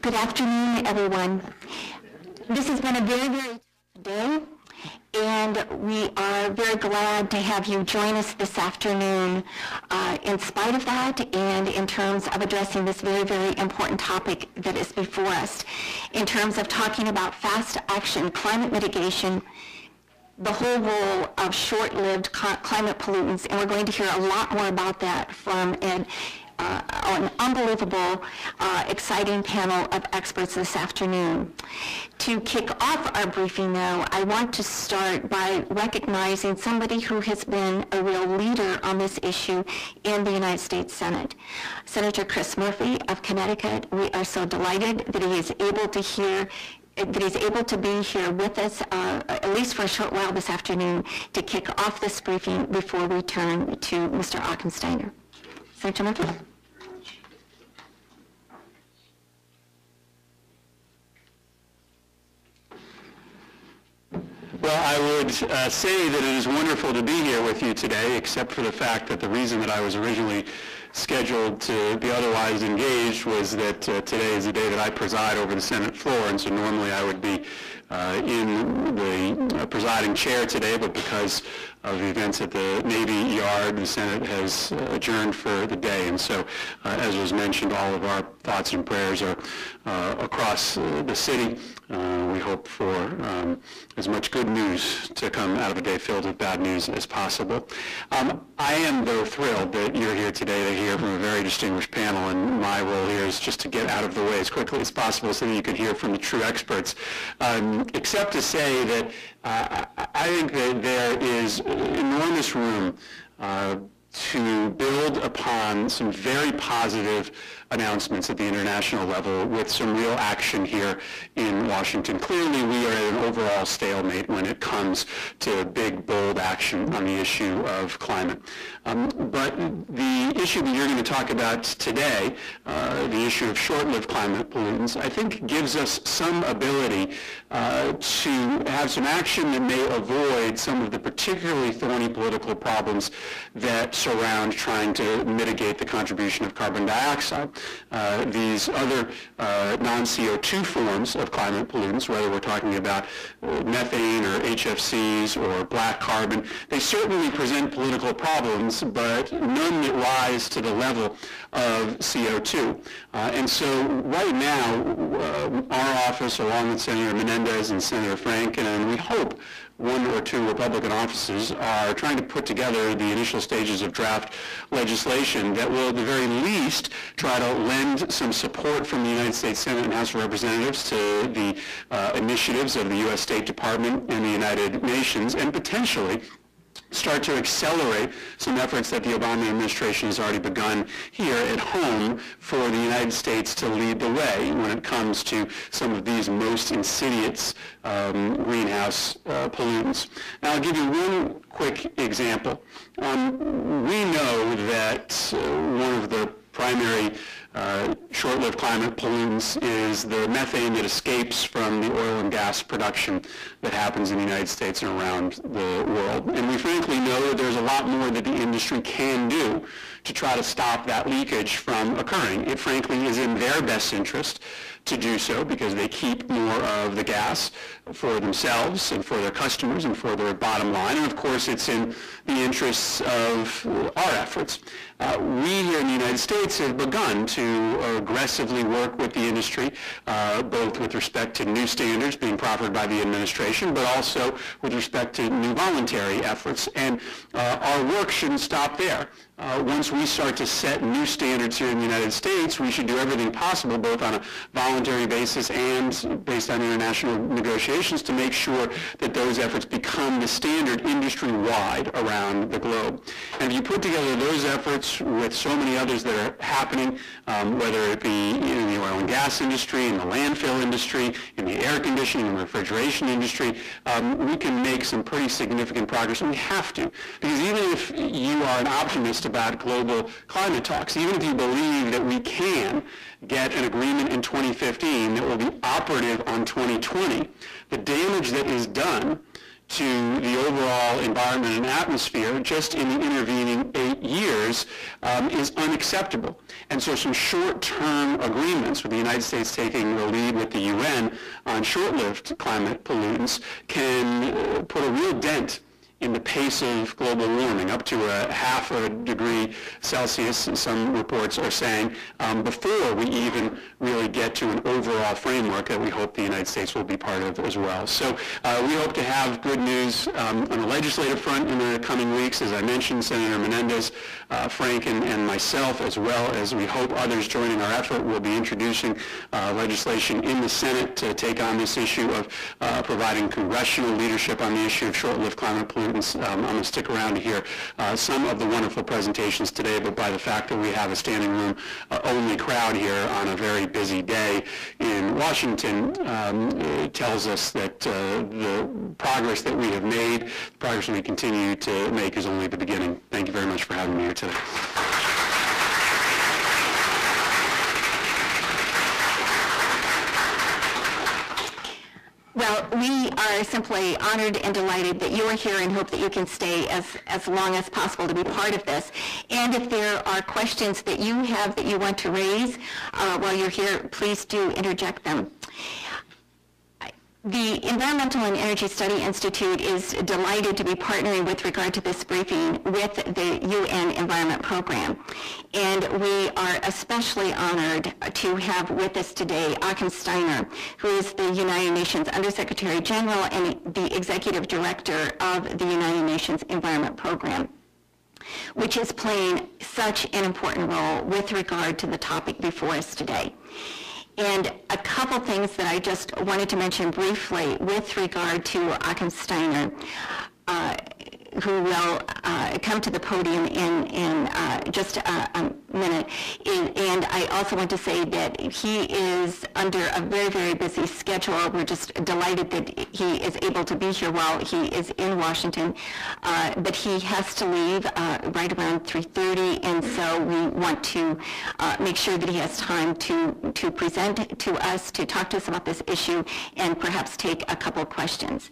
Good afternoon, everyone. This has been a very, very tough day, and we are very glad to have you join us this afternoon in spite of that and in terms of addressing this very, very important topic that is before us, in terms of talking about fast action, climate mitigation, the whole role of short-lived climate pollutants, and we're going to hear a lot more about that from an unbelievable, exciting panel of experts this afternoon. To kick off our briefing, though, I want to start by recognizing somebody who has been a real leader on this issue in the United States Senate. Senator Chris Murphy of Connecticut. We are so delighted that he is able to be here with us, at least for a short while this afternoon, to kick off this briefing before we turn to Mr. Ockensteiner. Senator Murphy. Well, I would say that it is wonderful to be here with you today, except for the fact that the reason that I was originally scheduled to be otherwise engaged was that today is the day that I preside over the Senate floor, and so normally I would be in the presiding chair today, but because of the events at the Navy Yard, the Senate has adjourned for the day, and so as was mentioned, all of our thoughts and prayers are across the city. We hope for as much good news to come out of a day filled with bad news as possible. I am, though, thrilled that you're here today to hear from a very distinguished panel, and my role here is just to get out of the way as quickly as possible so that you can hear from the true experts. Except to say that I think that there is enormous room to build upon some very positive announcements at the international level with some real action here in Washington. Clearly, we are at an overall stalemate when it comes to big, bold action on the issue of climate. But the issue that you're going to talk about today, the issue of short-lived climate pollutants, I think gives us some ability to have some action that may avoid some of the particularly thorny political problems that surround trying to mitigate the contribution of carbon dioxide. These other non-CO2 forms of climate pollutants, whether we're talking about methane or HFCs or black carbon, they certainly present political problems, but none that rise to the level of CO2. And so right now, our office, along with Senator Menendez and Senator Franken, and we hope one or two Republican offices, are trying to put together the initial stages of draft legislation that will at the very least try to lend some support from the United States Senate and House of Representatives to the initiatives of the U.S. State Department and the United Nations, and potentially start to accelerate some efforts that the Obama administration has already begun here at home for the United States to lead the way when it comes to some of these most insidious greenhouse pollutants. Now, I'll give you one quick example. We know that one of the primary short-lived climate pollutants is the methane that escapes from the oil and gas production that happens in the United States and around the world. And we frankly know that there's a lot more that the industry can do to try to stop that leakage from occurring. It frankly is in their best interest to do so because they keep more of the gas for themselves and for their customers and for their bottom line. And of course, it's in the interests of our efforts. We here in the United States have begun to aggressively work with the industry, both with respect to new standards being proffered by the administration, but also with respect to new voluntary efforts. And our work shouldn't stop there. Once we start to set new standards here in the United States, we should do everything possible, both on a voluntary basis and based on international negotiations, to make sure that those efforts become the standard industry-wide around the globe. And if you put together those efforts with so many others that are happening, whether it be in the oil and gas industry, in the landfill industry, in the air conditioning and refrigeration industry, we can make some pretty significant progress, and we have to. Because even if you are an optimist about global climate talks, even if you believe that we can get an agreement in 2015 that will be operative on 2020, the damage that is done to the overall environment and atmosphere just in the intervening 8 years is unacceptable. And so some short-term agreements, with the United States taking the lead with the UN on short-lived climate pollutants, can put a real dent in the pace of global warming, up to a 0.5 degree Celsius, some reports are saying, before we even really get to an overall framework that we hope the United States will be part of as well. So we hope to have good news on the legislative front in the coming weeks. As I mentioned, Senator Menendez, Frank, and myself, as well as we hope others joining our effort, will be introducing legislation in the Senate to take on this issue of providing congressional leadership on the issue of short-lived climate pollutants. I'm going to stick around to hear some of the wonderful presentations today, but by the fact that we have a standing room only crowd here on a very busy day in Washington, it tells us that the progress that we have made, the progress we continue to make, is only the beginning. Thank you very much for having me here today. Well, we are simply honored and delighted that you are here and hope that you can stay as long as possible to be part of this. And if there are questions that you have that you want to raise while you're here, please do interject them. The Environmental and Energy Study Institute is delighted to be partnering with regard to this briefing with the UN Environment Program. And we are especially honored to have with us today Achim Steiner, who is the United Nations Undersecretary General and the Executive Director of the United Nations Environment Program, which is playing such an important role with regard to the topic before us today. And a couple things that I just wanted to mention briefly with regard to Achim Steiner, who will come to the podium in just a minute. And I also want to say that he is under a very, very busy schedule. We're just delighted that he is able to be here while he is in Washington. But he has to leave right around 3:30, and so we want to make sure that he has time to present to us, to talk to us about this issue, and perhaps take a couple questions.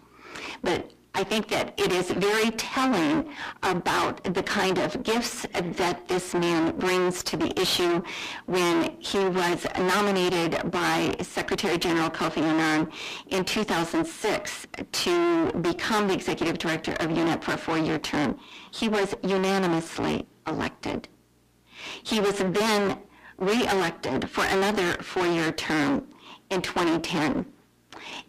But I think that it is very telling about the kind of gifts that this man brings to the issue when he was nominated by Secretary General Kofi Annan in 2006 to become the Executive Director of UNEP for a 4-year term. He was unanimously elected. He was then re-elected for another 4-year term in 2010.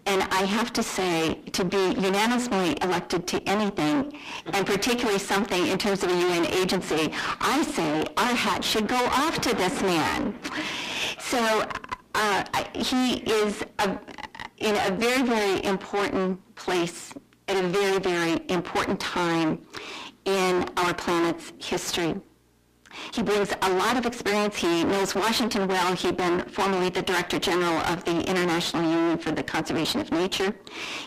And I have to say, to be unanimously elected to anything, and particularly something in terms of a UN agency, I say our hat should go off to this man. So he is in a very, very important place at a very, very important time in our planet's history. He brings a lot of experience. He knows Washington well. He'd been formerly the Director General of the International Union for the Conservation of Nature.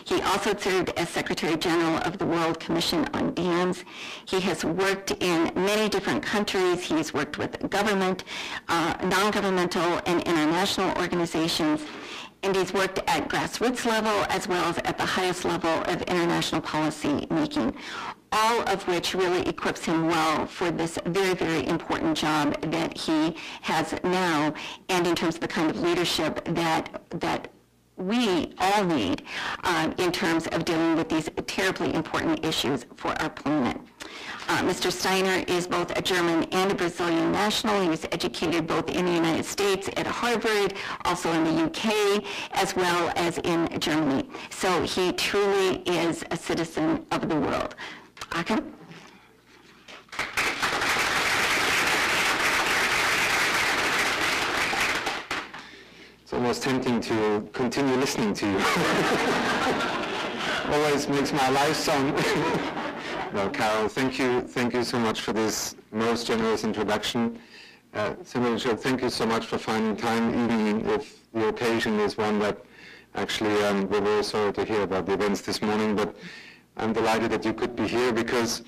He also served as Secretary General of the World Commission on Dams. He has worked in many different countries. He's worked with government, non-governmental, and international organizations. And he's worked at grassroots level as well as at the highest level of international policy making, all of which really equips him well for this very, very important job that he has now, and in terms of the kind of leadership that we all need in terms of dealing with these terribly important issues for our planet. Mr. Steiner is both a German and a Brazilian national. He was educated both in the United States at Harvard, also in the UK, as well as in Germany. So he truly is a citizen of the world. Achim? It's almost tempting to continue listening to you. Always makes my life sound. Well, Carol, thank you so much for this most generous introduction. Senator, thank you so much for finding time, even if the occasion is one that actually we're very sorry to hear about the events this morning, but I'm delighted that you could be here, because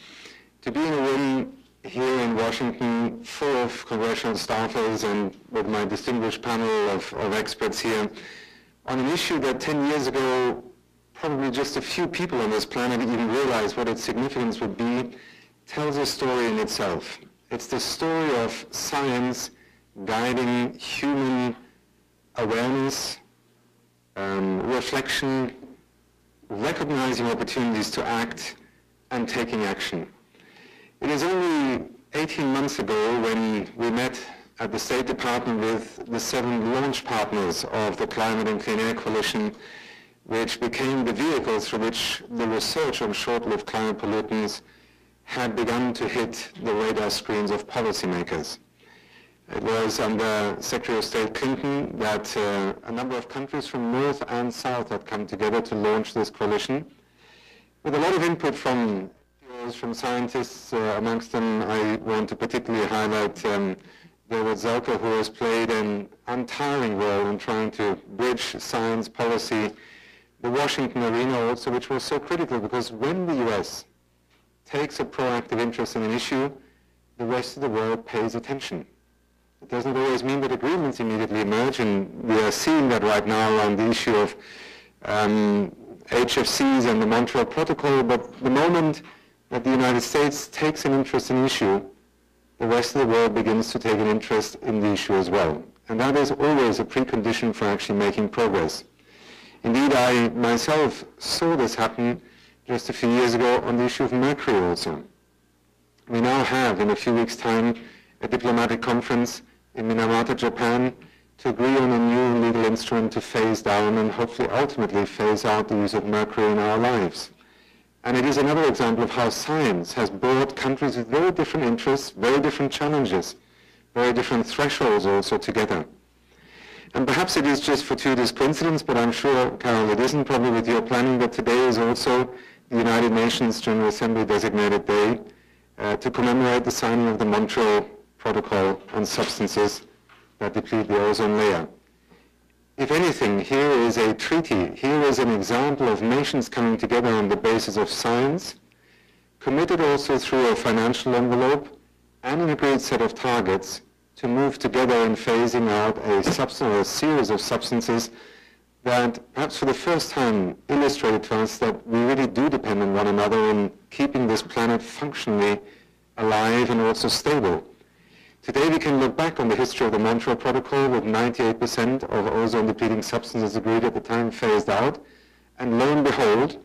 to be in a room here in Washington full of congressional staffers and with my distinguished panel of experts here on an issue that 10 years ago probably just a few people on this planet even realize what its significance would be, tells a story in itself. It's the story of science guiding human awareness, reflection, recognizing opportunities to act, and taking action. It is only 18 months ago when we met at the State Department with the 7 launch partners of the Climate and Clean Air Coalition, which became the vehicle through which the research on short-lived climate pollutants had begun to hit the radar screens of policymakers. It was under Secretary of State Clinton that a number of countries from North and South had come together to launch this coalition, with a lot of input from scientists. Amongst them, I want to particularly highlight David Zelka, who has played an untiring role in trying to bridge science policy, the Washington arena also, which was so critical, because when the US takes a proactive interest in an issue, the rest of the world pays attention. It doesn't always mean that agreements immediately emerge, and we are seeing that right now around the issue of HFCs and the Montreal Protocol, but the moment that the United States takes an interest in an issue, the rest of the world begins to take an interest in the issue as well. And that is always a precondition for actually making progress. Indeed, I myself saw this happen just a few years ago on the issue of mercury also. We now have, in a few weeks' time, a diplomatic conference in Minamata, Japan, to agree on a new legal instrument to phase down and hopefully ultimately phase out the use of mercury in our lives. And it is another example of how science has brought countries with very different interests, very different challenges, very different thresholds also together. And perhaps it is just fortuitous coincidence, but I'm sure, Carol, it isn't, probably with your planning, that today is also the United Nations General Assembly designated day to commemorate the signing of the Montreal Protocol on substances that deplete the ozone layer. If anything, here is a treaty, here is an example of nations coming together on the basis of science, committed also through a financial envelope and an agreed set of targets to move together in phasing out a series of substances that perhaps for the first time illustrated to us that we really do depend on one another in keeping this planet functionally alive and also stable. Today we can look back on the history of the Montreal Protocol with 98% of ozone-depleting substances agreed at the time phased out, and lo and behold,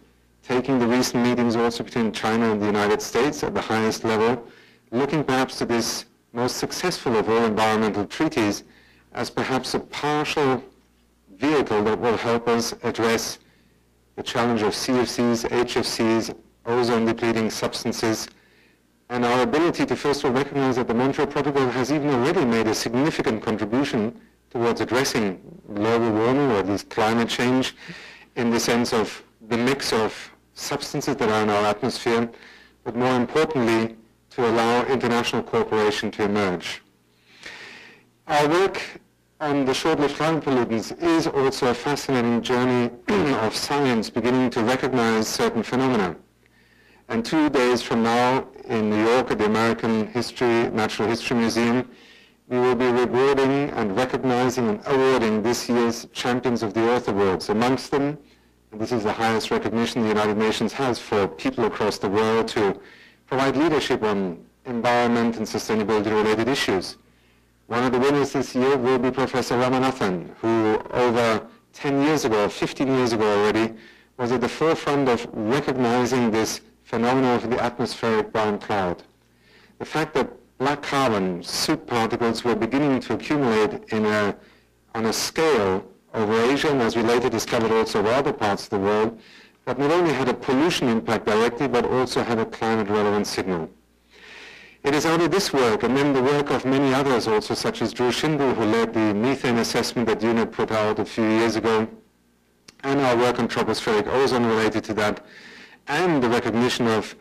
taking the recent meetings also between China and the United States at the highest level, looking perhaps to this most successful of all environmental treaties as perhaps a partial vehicle that will help us address the challenge of CFCs, HFCs, ozone-depleting substances, and our ability to first of all recognize that the Montreal Protocol has even already made a significant contribution towards addressing global warming, or at least climate change, in the sense of the mix of substances that are in our atmosphere, but more importantly, to allow international cooperation to emerge. Our work on the short-lived climate pollutants is also a fascinating journey of science beginning to recognize certain phenomena. And 2 days from now in New York at the American Natural History Museum, we will be rewarding and recognizing and awarding this year's Champions of the Earth Awards. Amongst them, and this is the highest recognition the United Nations has for people across the world to provide leadership on environment and sustainability-related issues. One of the winners this year will be Professor Ramanathan, who over 10 years ago, 15 years ago already, was at the forefront of recognizing this phenomenon of the atmospheric brown cloud. The fact that black carbon, soot particles, were beginning to accumulate on a scale over Asia, and as we later discovered also over other parts of the world, that not only had a pollution impact directly, but also had a climate-relevant signal. It is out of this work, and then the work of many others also, such as Drew Schindel, who led the methane assessment that UNEP put out a few years ago, and our work on tropospheric ozone related to that, and the recognition of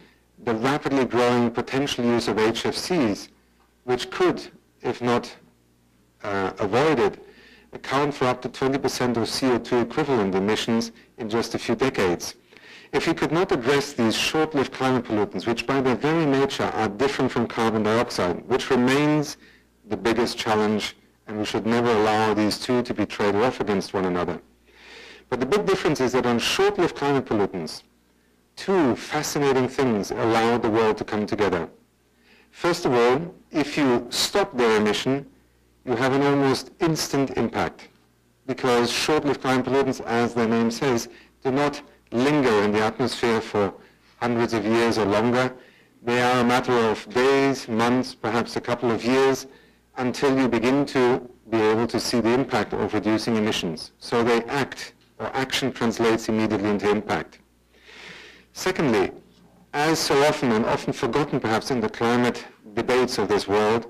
the rapidly growing potential use of HFCs, which could, if not avoided, account for up to 20% of CO2 equivalent emissions in just a few decades. If we could not address these short-lived climate pollutants, which by their very nature are different from carbon dioxide, which remains the biggest challenge, and we should never allow these two to be traded off against one another. But the big difference is that on short-lived climate pollutants, two fascinating things allow the world to come together. First of all, if you stop their emission, you have an almost instant impact, because short-lived climate pollutants, as their name says, do not linger in the atmosphere for hundreds of years or longer. They are a matter of days, months, perhaps a couple of years, until you begin to be able to see the impact of reducing emissions. So they act, or action translates immediately into impact. Secondly, as so often, and often forgotten perhaps in the climate debates of this world,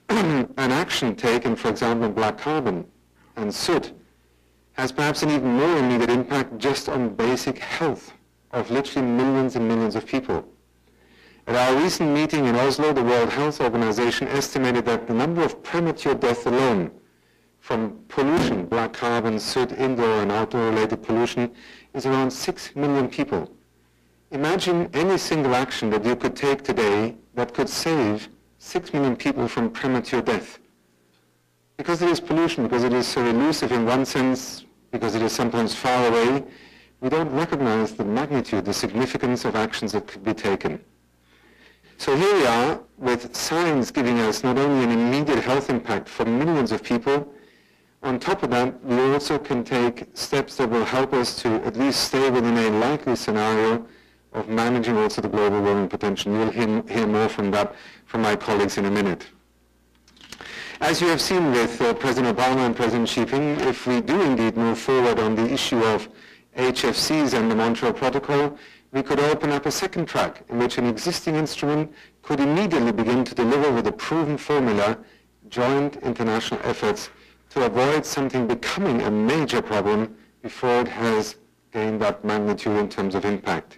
an action taken, for example, in black carbon and soot, has perhaps an even more immediate impact just on basic health of literally millions and millions of people. At our recent meeting in Oslo, the World Health Organization estimated that the number of premature deaths alone from pollution, black carbon, soot, indoor and outdoor related pollution, is around 6 million people. Imagine any single action that you could take today that could save 6 million people from premature death. Because it is pollution, because it is so elusive in one sense, because it is sometimes far away, we don't recognize the magnitude, the significance of actions that could be taken. So here we are with science giving us not only an immediate health impact for millions of people, on top of that, we also can take steps that will help us to at least stay within a likely scenario of managing also the global warming potential. You'll hear more from that from my colleagues in a minute. As you have seen with President Obama and President Xi Jinping, if we do indeed move forward on the issue of HFCs and the Montreal Protocol, we could open up a second track in which an existing instrument could immediately begin to deliver with a proven formula joint international efforts to avoid something becoming a major problem before it has gained that magnitude in terms of impact.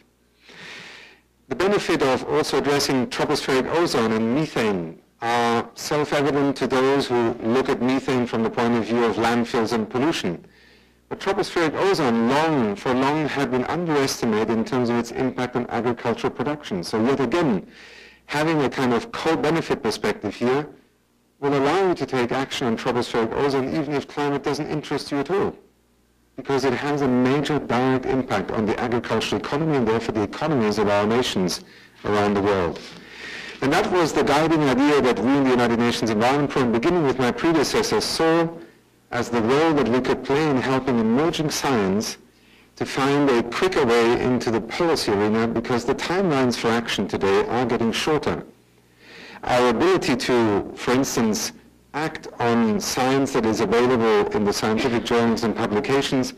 The benefit of also addressing tropospheric ozone and methane are self-evident to those who look at methane from the point of view of landfills and pollution. But tropospheric ozone for long had been underestimated in terms of its impact on agricultural production. So yet again, having a kind of co-benefit perspective here will allow you to take action on tropospheric ozone even if climate doesn't interest you at all, because it has a major direct impact on the agricultural economy and therefore the economies of our nations around the world. And that was the guiding idea that we in the United Nations Environment Programme, beginning with my predecessors, saw as the role that we could play in helping emerging science to find a quicker way into the policy arena, because the timelines for action today are getting shorter. Our ability to, for instance, act on science that is available in the scientific journals and publications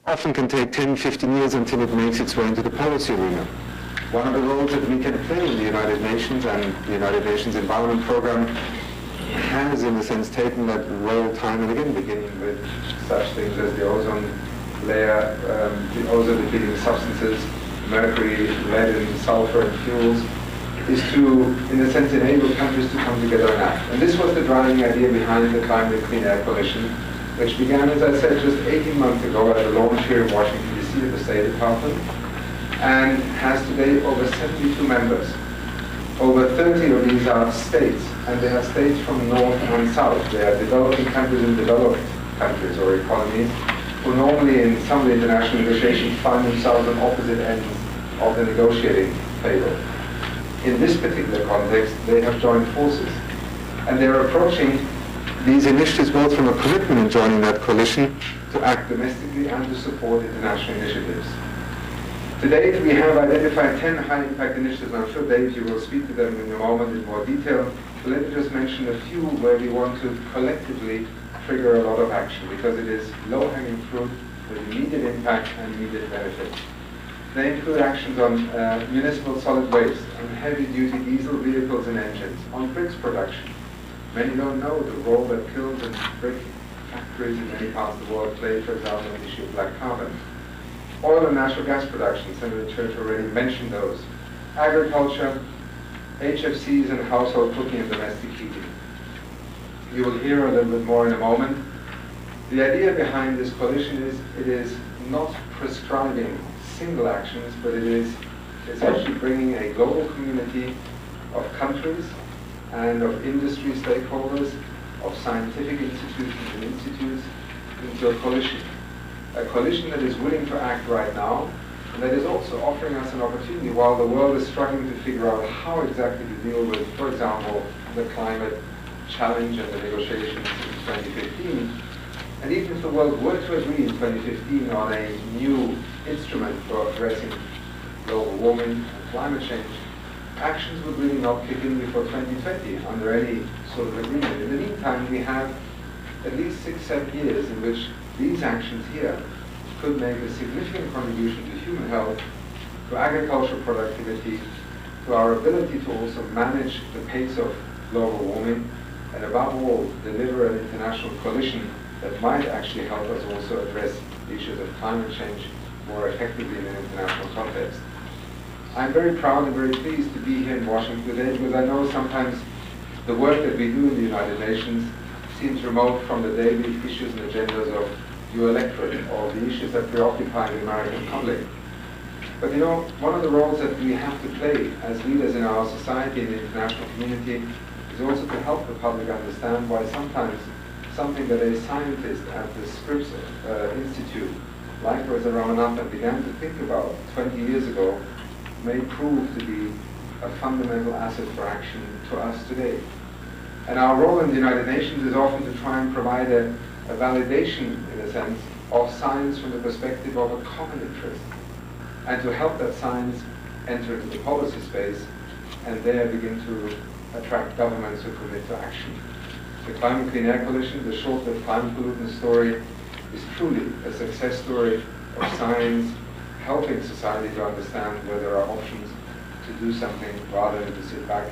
often can take 10, 15 years until it makes its way into the policy arena. One of the roles that we can play in the United Nations and the United Nations Environment Programme has, in a sense, taken that role time and again, beginning with such things as the ozone layer, the ozone-depleting substances, mercury, lead, and sulfur, and fuels, is to, in a sense, enable countries to come together and act. And this was the driving idea behind the Climate Clean Air Coalition, which began, as I said, just 18 months ago at a launch here in Washington, D.C. at the State Department, and has today over 72 members. Over 30 of these are states, and they are states from north and south. They are developing countries and developed countries or economies who normally in some of the international negotiations find themselves on opposite ends of the negotiating table. In this particular context, they have joined forces, and they're approaching these initiatives both from a commitment in joining that coalition to act domestically and to support international initiatives. To date, we have identified 10 high-impact initiatives, and I'm sure, Dave, you will speak to them in a moment in more detail. But let me just mention a few where we want to collectively trigger a lot of action, because it is low-hanging fruit with immediate impact and immediate benefit. They include actions on municipal solid waste, on heavy-duty diesel vehicles and engines, on bricks production. Many don't know the role that kilns and brick factories in many parts of the world play, for example, on the issue of black carbon. Oil and natural gas production, Senator Church already mentioned those. Agriculture, HFCs, and household cooking and domestic heating. You will hear a little bit more in a moment. The idea behind this coalition is it is not prescribing single actions, but it is essentially bringing a global community of countries and of industry stakeholders, of scientific institutions and institutes into a coalition. a coalition that is willing to act right now, and that is also offering us an opportunity while the world is struggling to figure out how exactly to deal with, for example, the climate challenge and the negotiations in 2015. And even if the world were to agree in 2015 on a new instrument for addressing global warming and climate change, actions would really not kick in before 2020 under any sort of agreement. In the meantime, we have at least 6-7 years in which these actions here could make a significant contribution to human health, to agricultural productivity, to our ability to also manage the pace of global warming, and above all, deliver an international coalition that might actually help us also address the issues of climate change more effectively in an international context. I'm very proud and very pleased to be here in Washington today because I know sometimes the work that we do in the United Nations seems remote from the daily issues and agendas of your electorate or the issues that preoccupy the American public. But you know, one of the roles that we have to play as leaders in our society and the international community is also to help the public understand why sometimes something that a scientist at the Scripps Institute, like Rosa Ramanathan, began to think about 20 years ago, may prove to be a fundamental asset for action to us today. And our role in the United Nations is often to try and provide a validation, in a sense, of science from the perspective of a common interest, and to help that science enter into the policy space and there begin to attract governments who commit to action. The Climate Clean Air Coalition, the short-lived climate pollutant story, is truly a success story of science helping society to understand where there are options to do something rather than to sit back,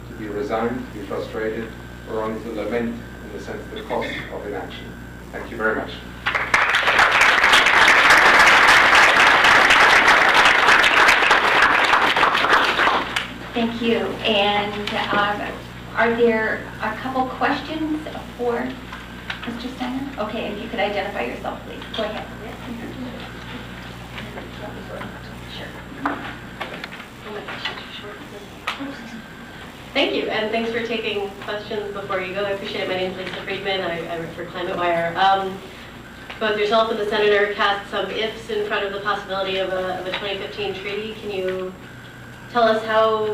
to be resigned, to be frustrated, or only to lament, in the sense, the cost of inaction. Thank you very much. Thank you. And are there a couple questions for Mr. Steiner? Okay, if you could identify yourself, please. Go ahead. Thank you, and thanks for taking questions before you go. I appreciate it. My name is Lisa Friedman. I work for ClimateWire. Both yourself and the Senator cast some ifs in front of the possibility of a 2015 treaty. Can you tell us how,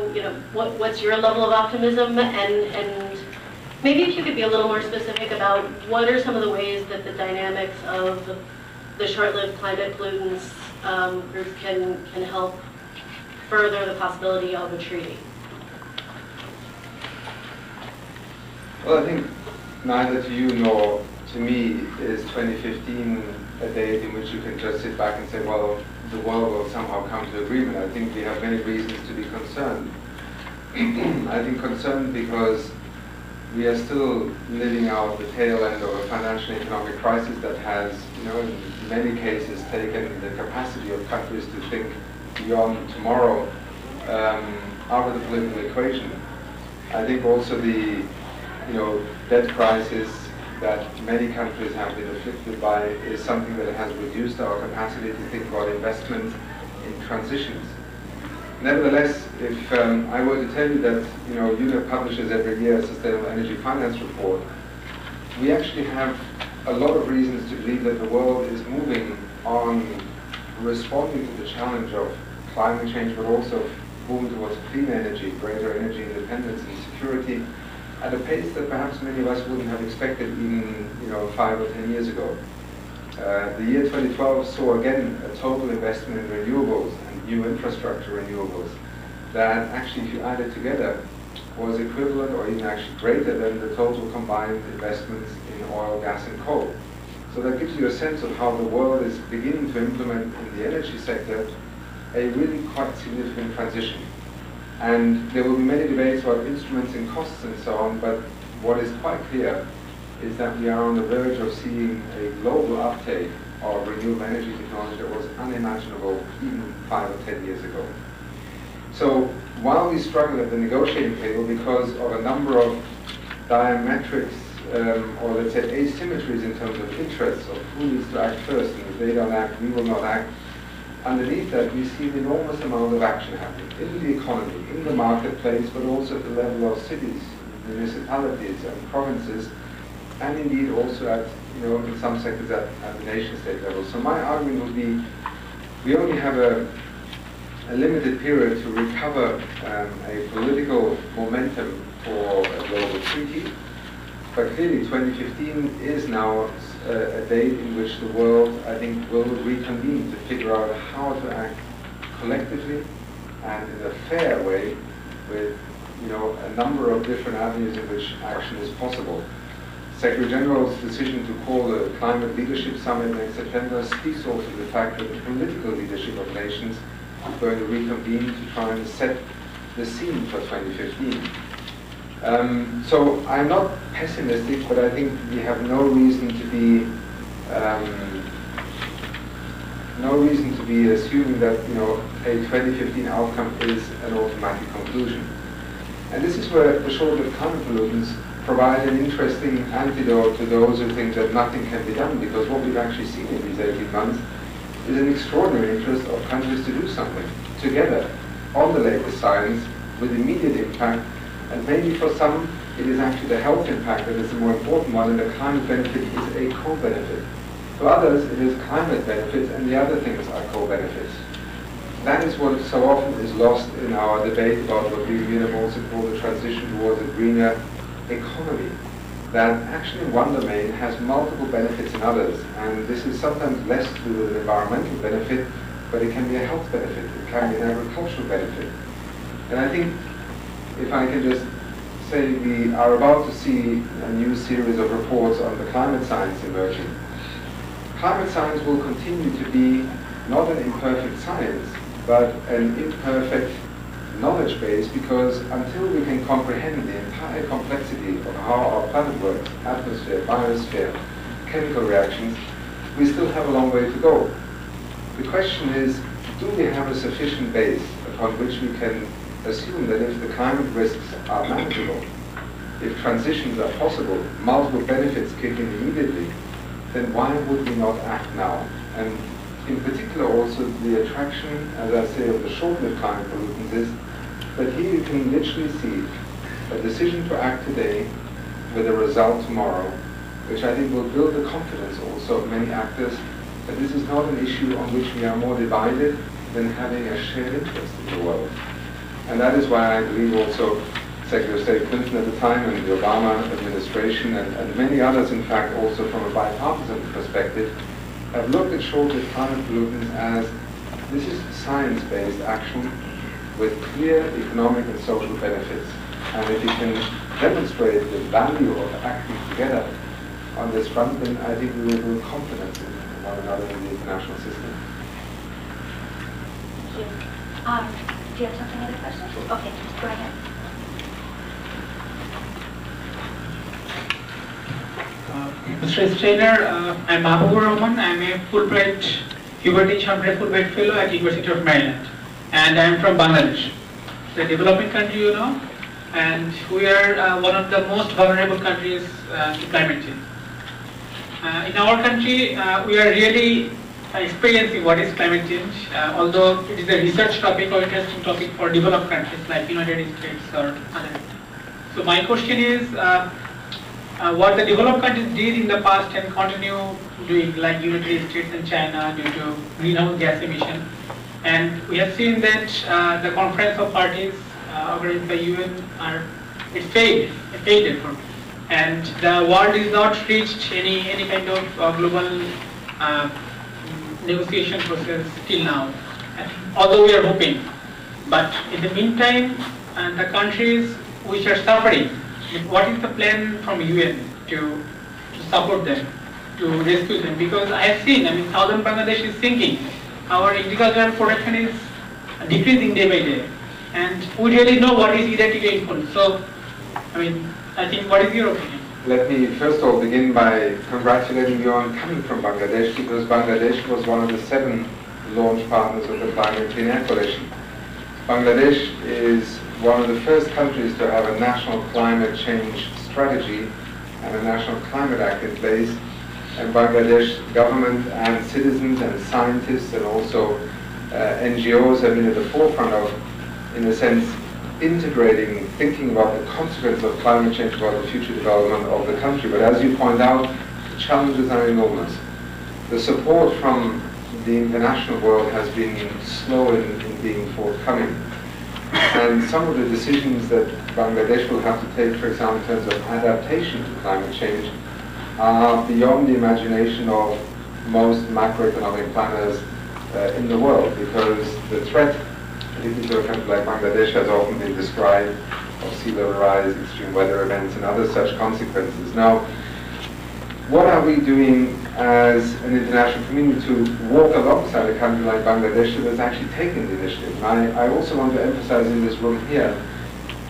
what's your level of optimism, and maybe if you could be a little more specific about what are some of the ways that the dynamics of the short-lived climate pollutants group can help further the possibility of a treaty? Well, I think neither to you nor to me is 2015 a date in which you can just sit back and say, well, the world will somehow come to agreement. I think we have many reasons to be concerned. I think concerned because we are still living out the tail end of a financial and economic crisis that has, in many cases taken the capacity of countries to think beyond tomorrow out of the political equation. I think also the debt crisis that many countries have been afflicted by is something that has reduced our capacity to think about investment in transitions. Nevertheless, if I were to tell you that UNEP publishes every year a Sustainable Energy Finance Report, we actually have a lot of reasons to believe that the world is moving on responding to the challenge of climate change, but also moving towards clean energy, greater energy independence and security, at a pace that perhaps many of us wouldn't have expected even 5 or 10 years ago. The year 2012 saw again a total investment in renewables and new infrastructure renewables that actually, if you add it together, was equivalent or even actually greater than the total combined investments in oil, gas and coal. So that gives you a sense of how the world is beginning to implement in the energy sector a really quite significant transition. And there will be many debates about instruments and costs and so on, but what is quite clear is that we are on the verge of seeing a global uptake of renewable energy technology that was unimaginable even 5 or 10 years ago. So while we struggle at the negotiating table because of a number of diametrics, or let's say asymmetries in terms of interests of who needs to act first, and if they don't act, we will not act, underneath that, we see an enormous amount of action happening in the economy, in the marketplace, but also at the level of cities, municipalities, and provinces, and indeed also at, in some sectors at the nation-state level. So my argument would be, we only have a limited period to recover a political momentum for a global treaty, but clearly 2015 is now a date in which the world, I think, will reconvene to figure out how to act collectively and in a fair way with, a number of different avenues in which action is possible. Secretary General's decision to call the Climate Leadership Summit next September speaks also to the fact that the political leadership of nations is going to reconvene to try and set the scene for 2015. So I'm not pessimistic, but I think we have no reason to be assuming that a 2015 outcome is an automatic conclusion. And this is where the short-lived climate pollutants provide an interesting antidote to those who think that nothing can be done, because what we've actually seen in these 18 months is an extraordinary interest of countries to do something together on the latest science with immediate impact. And maybe for some, it is actually the health impact that is the more important one, and the climate benefit is a co-benefit. For others, it is climate benefits, and the other things are co-benefits. That is what so often is lost in our debate about what we have also called the transition towards a greener economy. That action in one domain has multiple benefits in others, and this is sometimes less to do with an environmental benefit, but it can be a health benefit, it can be an agricultural benefit. And I think, if I can just say, we are about to see a new series of reports on the climate science emerging. Climate science will continue to be not an imperfect science, but an imperfect knowledge base, because until we can comprehend the entire complexity of how our planet works, atmosphere, biosphere, chemical reactions, we still have a long way to go. The question is, do we have a sufficient base upon which we can assume that if the climate risks are manageable, if transitions are possible, multiple benefits kick in immediately, then why would we not act now? And in particular also the attraction, as I say, of the short-lived climate pollutants is that here you can literally see a decision to act today with a result tomorrow, which I think will build the confidence also of many actors that this is not an issue on which we are more divided than having a shared interest in the world. And that is why I believe also Secretary of State Clinton at the time and the Obama administration and many others, in fact, also from a bipartisan perspective, have looked at short-lived climate pollutants as this is science-based action with clear economic and social benefits. And if you can demonstrate the value of acting together on this front, then I think we will build confidence in one another in the international system. Thank you. Do you have something, other questions? Okay, go ahead. Mr. Steiner, I'm Mahbubur Rahman. I'm a Fulbright, Hubert H. Humphrey Fulbright Fellow at University of Maryland. And I'm from Bangladesh, the developing country, and we are one of the most vulnerable countries to climate change. In our country, we are really experiencing what is climate change, although it is a research topic or interesting topic for developed countries like United States or other. So my question is, what the developed countries did in the past and continue doing, like United States and China, due to greenhouse gas emission. And we have seen that the Conference of Parties organized by UN it failed, and the world is not reached any kind of global negotiation process till now, although we are hoping. But in the meantime, the countries which are suffering, what is the plan from UN to support them, to rescue them? Because I have seen, southern Bangladesh is sinking. Our agricultural production is decreasing day by day, and we really know what is erratic rainfall. So, I think, what is your opinion? Let me first of all begin by congratulating you on coming from Bangladesh, because Bangladesh was one of the 7 launch partners of the Climate Clean Air Coalition. Bangladesh is one of the first countries to have a national climate change strategy and a national climate act in place, and Bangladesh government and citizens and scientists and also NGOs have been at the forefront of, in a sense, integrating, thinking about the consequences of climate change, about the future development of the country. But as you point out, the challenges are enormous. The support from the international world has been slow in being forthcoming. And some of the decisions that Bangladesh will have to take, for example, in terms of adaptation to climate change, are beyond the imagination of most macroeconomic planners in the world, because the threat, particularly to a country like Bangladesh, has often been described of sea level rise, extreme weather events, and other such consequences. Now, what are we doing as an international community to walk alongside a country like Bangladesh that has actually taken the initiative? And I also want to emphasize in this room here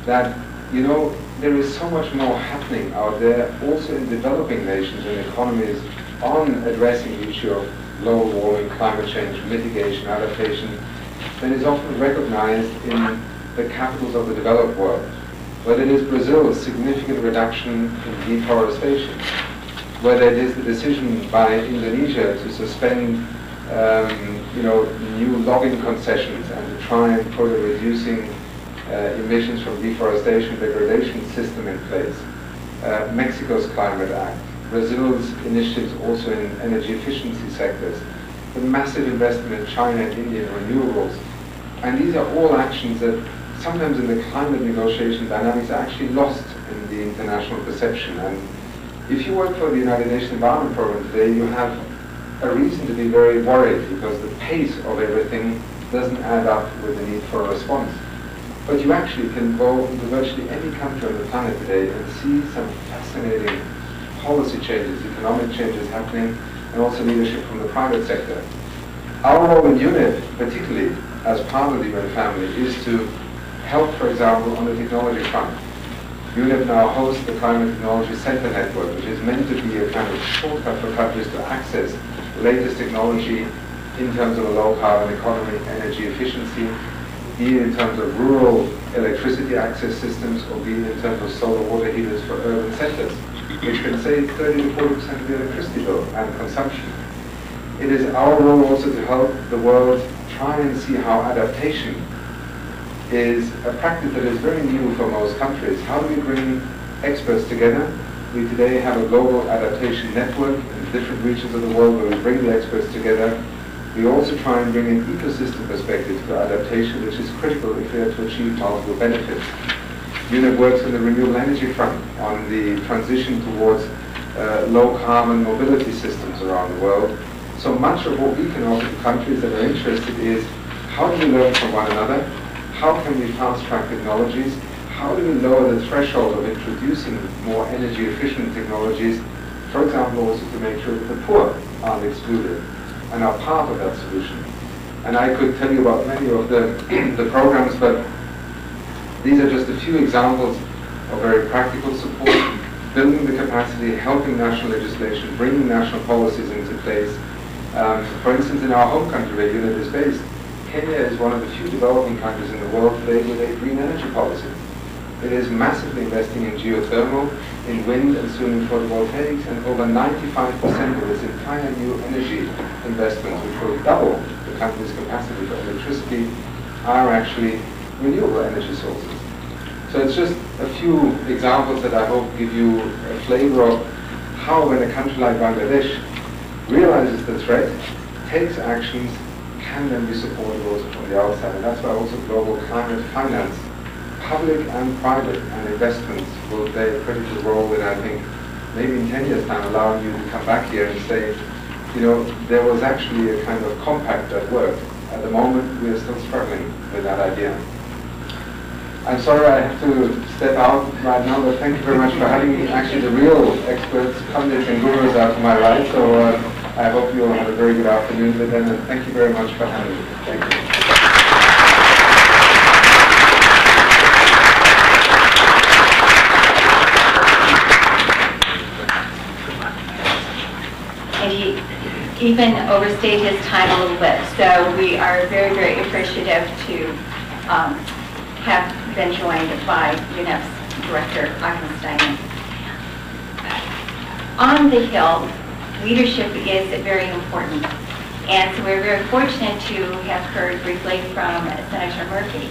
that, you know, there is so much more happening out there, also in developing nations and economies, on addressing the issue of global warming, climate change, mitigation, adaptation, that is often recognized in the capitals of the developed world. Whether it is Brazil's significant reduction in deforestation, whether it is the decision by Indonesia to suspend new logging concessions and to try and put a reducing emissions from deforestation degradation system in place, Mexico's Climate Act, Brazil's initiatives also in energy efficiency sectors, the massive investment in China and India in renewables. And these are all actions that sometimes in the climate negotiation dynamics are actually lost in the international perception. And if you work for the United Nations Environment Programme today, you have a reason to be very worried, because the pace of everything doesn't add up with the need for a response. But you actually can go into virtually any country on the planet today and see some fascinating policy changes, economic changes happening, and also leadership from the private sector. Our role in UNEP, particularly as part of the UN family, is to help, for example, on the technology front. UNEP now hosts the Climate Technology Center Network, which is meant to be a kind of shortcut for countries to access the latest technology in terms of a low-carbon economy, energy efficiency, be it in terms of rural electricity access systems, or be it in terms of solar water heaters for urban centers, which can save 30 to 40% of the electricity bill and consumption. It is our role also to help the world try and see how adaptation is a practice that is very new for most countries. How do we bring experts together? We today have a global adaptation network in different regions of the world where we bring the experts together. We also try and bring an ecosystem perspective to adaptation, which is critical if we are to achieve multiple benefits. UNEP works on the renewable energy front, on the transition towards low-carbon mobility systems around the world. So much of what we can offer to countries that are interested is, how do we learn from one another? How can we fast-track technologies? How do we lower the threshold of introducing more energy-efficient technologies? For example, also to make sure that the poor aren't excluded and are part of that solution. And I could tell you about many of the programs, but these are just a few examples of very practical support, building the capacity, helping national legislation, bringing national policies into place. For instance, in our home country where UNEP is based, Kenya is one of the few developing countries in the world today with a green energy policy. It is massively investing in geothermal, in wind, and soon in photovoltaics, and over 95% of its entire new energy investments, which will double the country's capacity for electricity, are actually renewable energy sources. So it's just a few examples that I hope give you a flavor of how, when a country like Bangladesh realizes the threat, takes actions, can then be supported also from the outside. And that's why also global climate finance, public and private, and investments will play a critical role in, I think, maybe in 10 years' time, allowing you to come back here and say, you know, there was actually a kind of compact that worked. At the moment, we are still struggling with that idea. I'm sorry I have to step out right now, but thank you very much for having me. Actually, the real experts, pundits and gurus, are to my right, so I hope you'll have a very good afternoon with them, and thank you very much for having me. Thank you. And he even overstayed his time a little bit, so we are very, very appreciative to have been joined by UNEP's director, Agnes Steiner. On the Hill, leadership is very important, and so we're very fortunate to have heard briefly from Senator Murphy.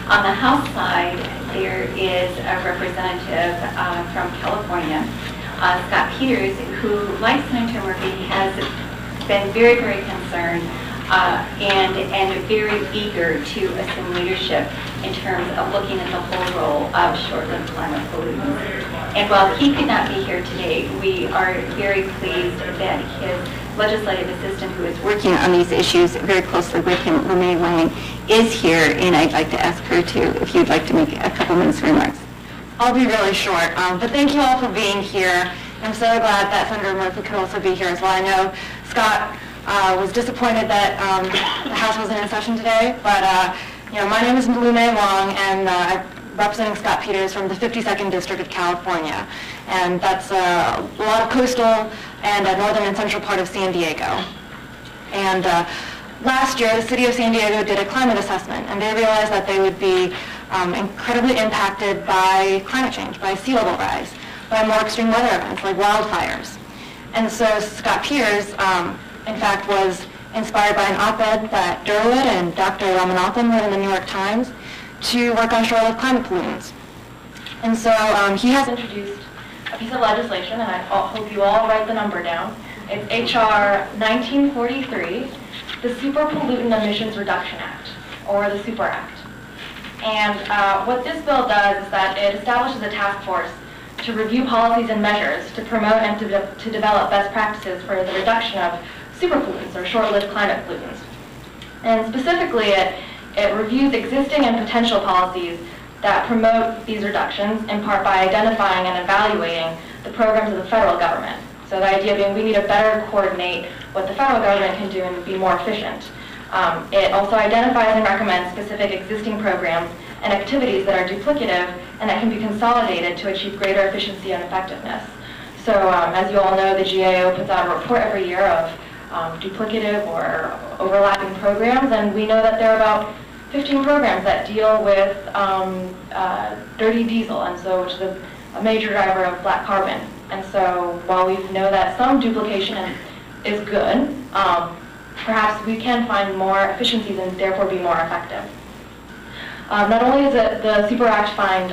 On the House side, there is a representative from California, Scott Peters, who, like Senator Murphy, has been very, very concerned and very eager to assume leadership in terms of looking at the whole role of short-lived climate pollutants. And while he could not be here today, we are very pleased that his legislative assistant, who is working on these issues very closely with him, Lume Wang, is here, and I'd like to ask her to, if you'd like to make a couple minutes of remarks. I'll be really short, but thank you all for being here. I'm so glad that Senator Murphy could also be here as well. I know Scott was disappointed that the House wasn't in session today, but my name is Lume Wang, and I'm representing Scott Peters from the 52nd District of California, and that's a lot of coastal and northern and central part of San Diego. And last year, the city of San Diego did a climate assessment, and they realized that they would be incredibly impacted by climate change, by sea level rise, by more extreme weather events like wildfires. And so Scott Peters, in fact, was inspired by an op-ed that Durwood and Dr. Ramanathan wrote in the New York Times to work on short-lived climate pollutants. And so he has introduced a piece of legislation, and I hope you all write the number down. It's H.R. 1943, the Super Pollutant Emissions Reduction Act, or the Super Act. And what this bill does is that it establishes a task force to review policies and measures to promote and to develop best practices for the reduction of superpollutants, or short-lived climate pollutants. And specifically, it reviews existing and potential policies that promote these reductions, in part by identifying and evaluating the programs of the federal government. So the idea being we need to better coordinate what the federal government can do and be more efficient. It also identifies and recommends specific existing programs and activities that are duplicative and that can be consolidated to achieve greater efficiency and effectiveness. So as you all know, the GAO puts out a report every year of duplicative or overlapping programs, and we know that there are about 15 programs that deal with dirty diesel, and so which is a major driver of black carbon. And so while we know that some duplication is good, perhaps we can find more efficiencies and therefore be more effective. Not only does the Super Act find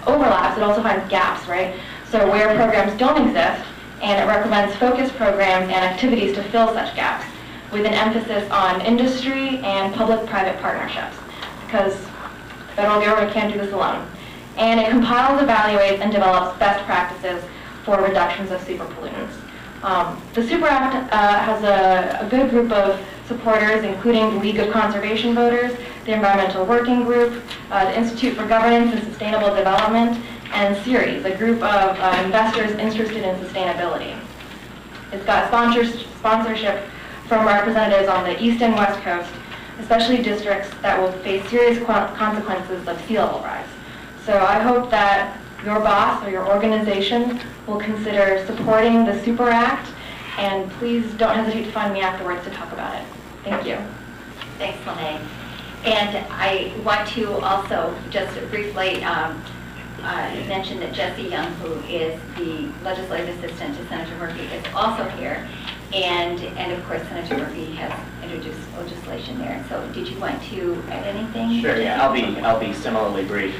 overlaps, it also finds gaps, right? So where programs don't exist, and it recommends focused programs and activities to fill such gaps, with an emphasis on industry and public-private partnerships, because the federal government can't do this alone. And it compiles, evaluates, and develops best practices for reductions of superpollutants. The Super Act has a good group of supporters, including the League of Conservation Voters, the Environmental Working Group, the Institute for Governance and Sustainable Development, and CERES, a group of investors interested in sustainability. It's got sponsorship from representatives on the East and West Coast, especially districts that will face serious consequences of sea level rise. So I hope that your boss or your organization will consider supporting the Super Act, and please don't hesitate to find me afterwards to talk about it. Thank you. Thanks, Lene. And I want to also just briefly mention that Jesse Young, who is the legislative assistant to Senator Murphy, is also here. And of course, Senator Murphy has introduced legislation there. So did you want to add anything? Sure, yeah, I'll be similarly brief.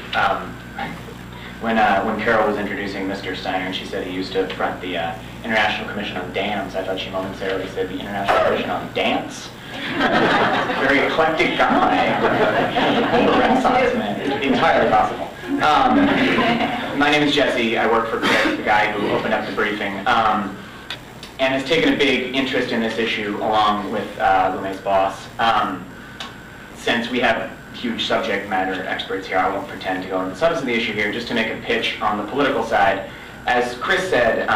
When Carol was introducing Mr. Steiner, and she said he used to front the International Commission on Dams, I thought she momentarily said the International Commission on Dance. Very eclectic guy. Renaissance man. Entirely possible. My name is Jesse. I work for Chris, the guy who opened up the briefing, and has taken a big interest in this issue along with Lume's boss. Since we have huge subject matter experts here, I won't pretend to go into the substance of the issue here, just to make a pitch on the political side. As Chris said,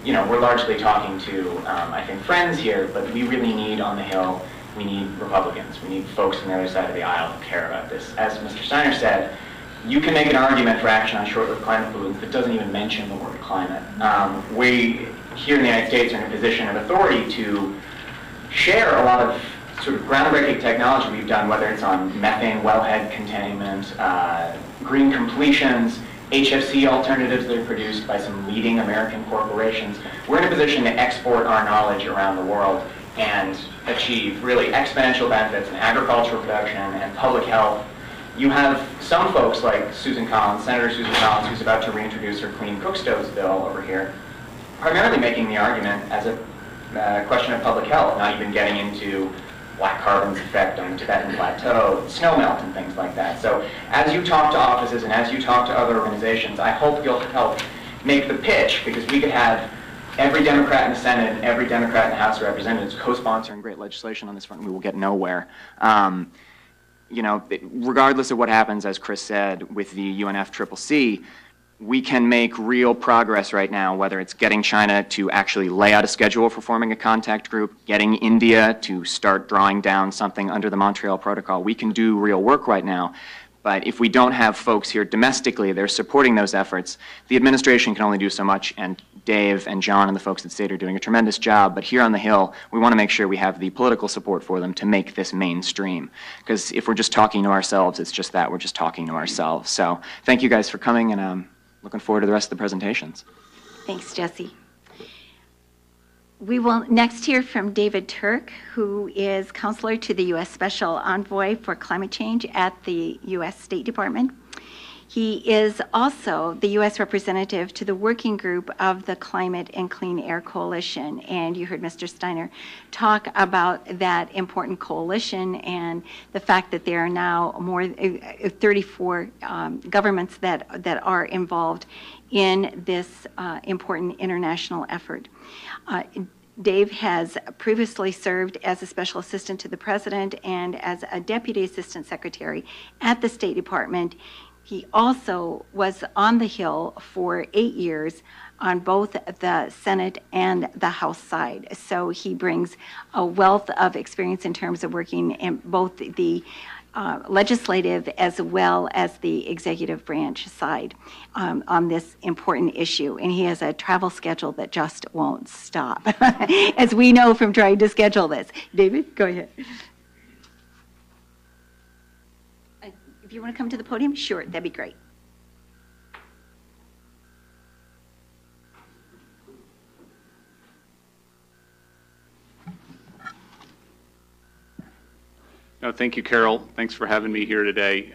we're largely talking to, I think, friends here, but we really need on the Hill, we need Republicans. We need folks on the other side of the aisle who care about this. As Mr. Steiner said, you can make an argument for action on short-lived climate pollutants that doesn't even mention the word climate. We, here in the United States, are in a position of authority to share a lot of sort of groundbreaking technology we've done, whether it's on methane wellhead containment, green completions, HFC alternatives that are produced by some leading American corporations. We're in a position to export our knowledge around the world and achieve really exponential benefits in agricultural production and public health You have some folks like Susan Collins, Senator Susan Collins, who's about to reintroduce her Clean Cook Stoves bill over here, primarily making the argument as a question of public health, not even getting into black carbon's effect on the Tibetan Plateau, snow melt and things like that. So as you talk to offices and as you talk to other organizations, I hope you'll help make the pitch, because we could have every Democrat in the Senate and every Democrat in the House of Representatives co-sponsoring great legislation on this front, and we will get nowhere. You know, regardless of what happens, as Chris said, with the UNFCCC, we can make real progress right now, whether it's getting China to actually lay out a schedule for forming a contact group, getting India to start drawing down something under the Montreal Protocol. We can do real work right now. But if we don't have folks here domestically that are supporting those efforts, the administration can only do so much, and Dave and John and the folks at State are doing a tremendous job. But here on the Hill, we want to make sure we have the political support for them to make this mainstream. Because if we're just talking to ourselves, it's just that, we're just talking to ourselves. So thank you guys for coming, and I'm looking forward to the rest of the presentations. Thanks, Jesse. We will next hear from David Turk, who is counselor to the U.S. Special Envoy for Climate Change at the U.S. State Department. He is also the U.S. representative to the working group of the Climate and Clean Air Coalition. And you heard Mr. Steiner talk about that important coalition and the fact that there are now more 34 governments that are involved in this important international effort. Dave has previously served as a special assistant to the president and as a deputy assistant secretary at the State Department. He also was on the Hill for 8 years on both the Senate and the House side. So he brings a wealth of experience in terms of working in both the legislative as well as the executive branch side on this important issue. And he has a travel schedule that just won't stop, as we know from trying to schedule this. David, go ahead. If you want to come to the podium, sure, that'd be great. No, thank you, Carol. Thanks for having me here today.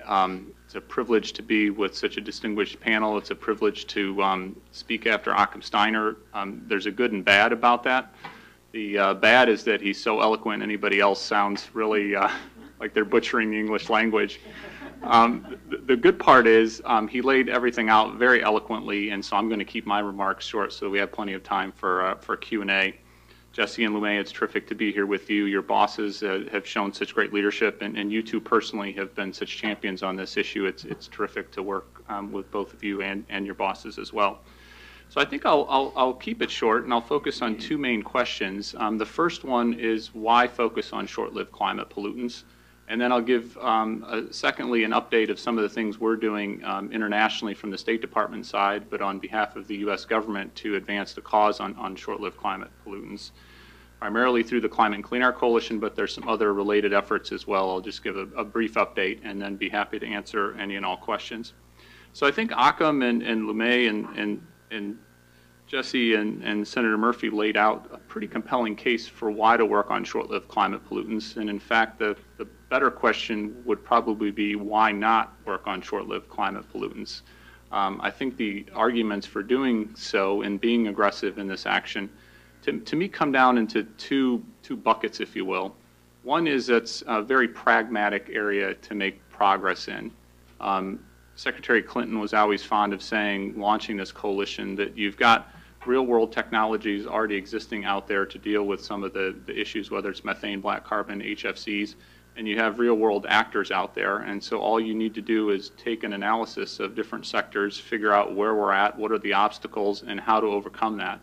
It's a privilege to be with such a distinguished panel. It's a privilege to speak after Occam Steiner. There's a good and bad about that. The bad is that he's so eloquent, anybody else sounds really like they're butchering the English language. The good part is he laid everything out very eloquently, and so I'm going to keep my remarks short so we have plenty of time for Q&A. Jesse and Lumé, it's terrific to be here with you. Your bosses have shown such great leadership, and you two personally have been such champions on this issue. It's terrific to work with both of you and your bosses as well. So I think I'll keep it short, and I'll focus on two main questions. The first one is why focus on short-lived climate pollutants? And then I'll give, secondly, an update of some of the things we're doing internationally from the State Department side, but on behalf of the U.S. government to advance the cause on short-lived climate pollutants, primarily through the Climate and Clean Air Coalition, but there's some other related efforts as well. I'll just give a brief update and then be happy to answer any and all questions. So I think Occam and Lumé and Jesse and Senator Murphy laid out a pretty compelling case for why to work on short-lived climate pollutants. And in fact, the better question would probably be why not work on short-lived climate pollutants. I think the arguments for doing so and being aggressive in this action, to me, come down into two buckets, if you will. One is it's a very pragmatic area to make progress in. Secretary Clinton was always fond of saying, launching this coalition, that you've got real-world technologies already existing out there to deal with some of the issues, whether it's methane, black carbon, HFCs, and you have real-world actors out there. And so all you need to do is take an analysis of different sectors, figure out where we're at, what are the obstacles, and how to overcome that.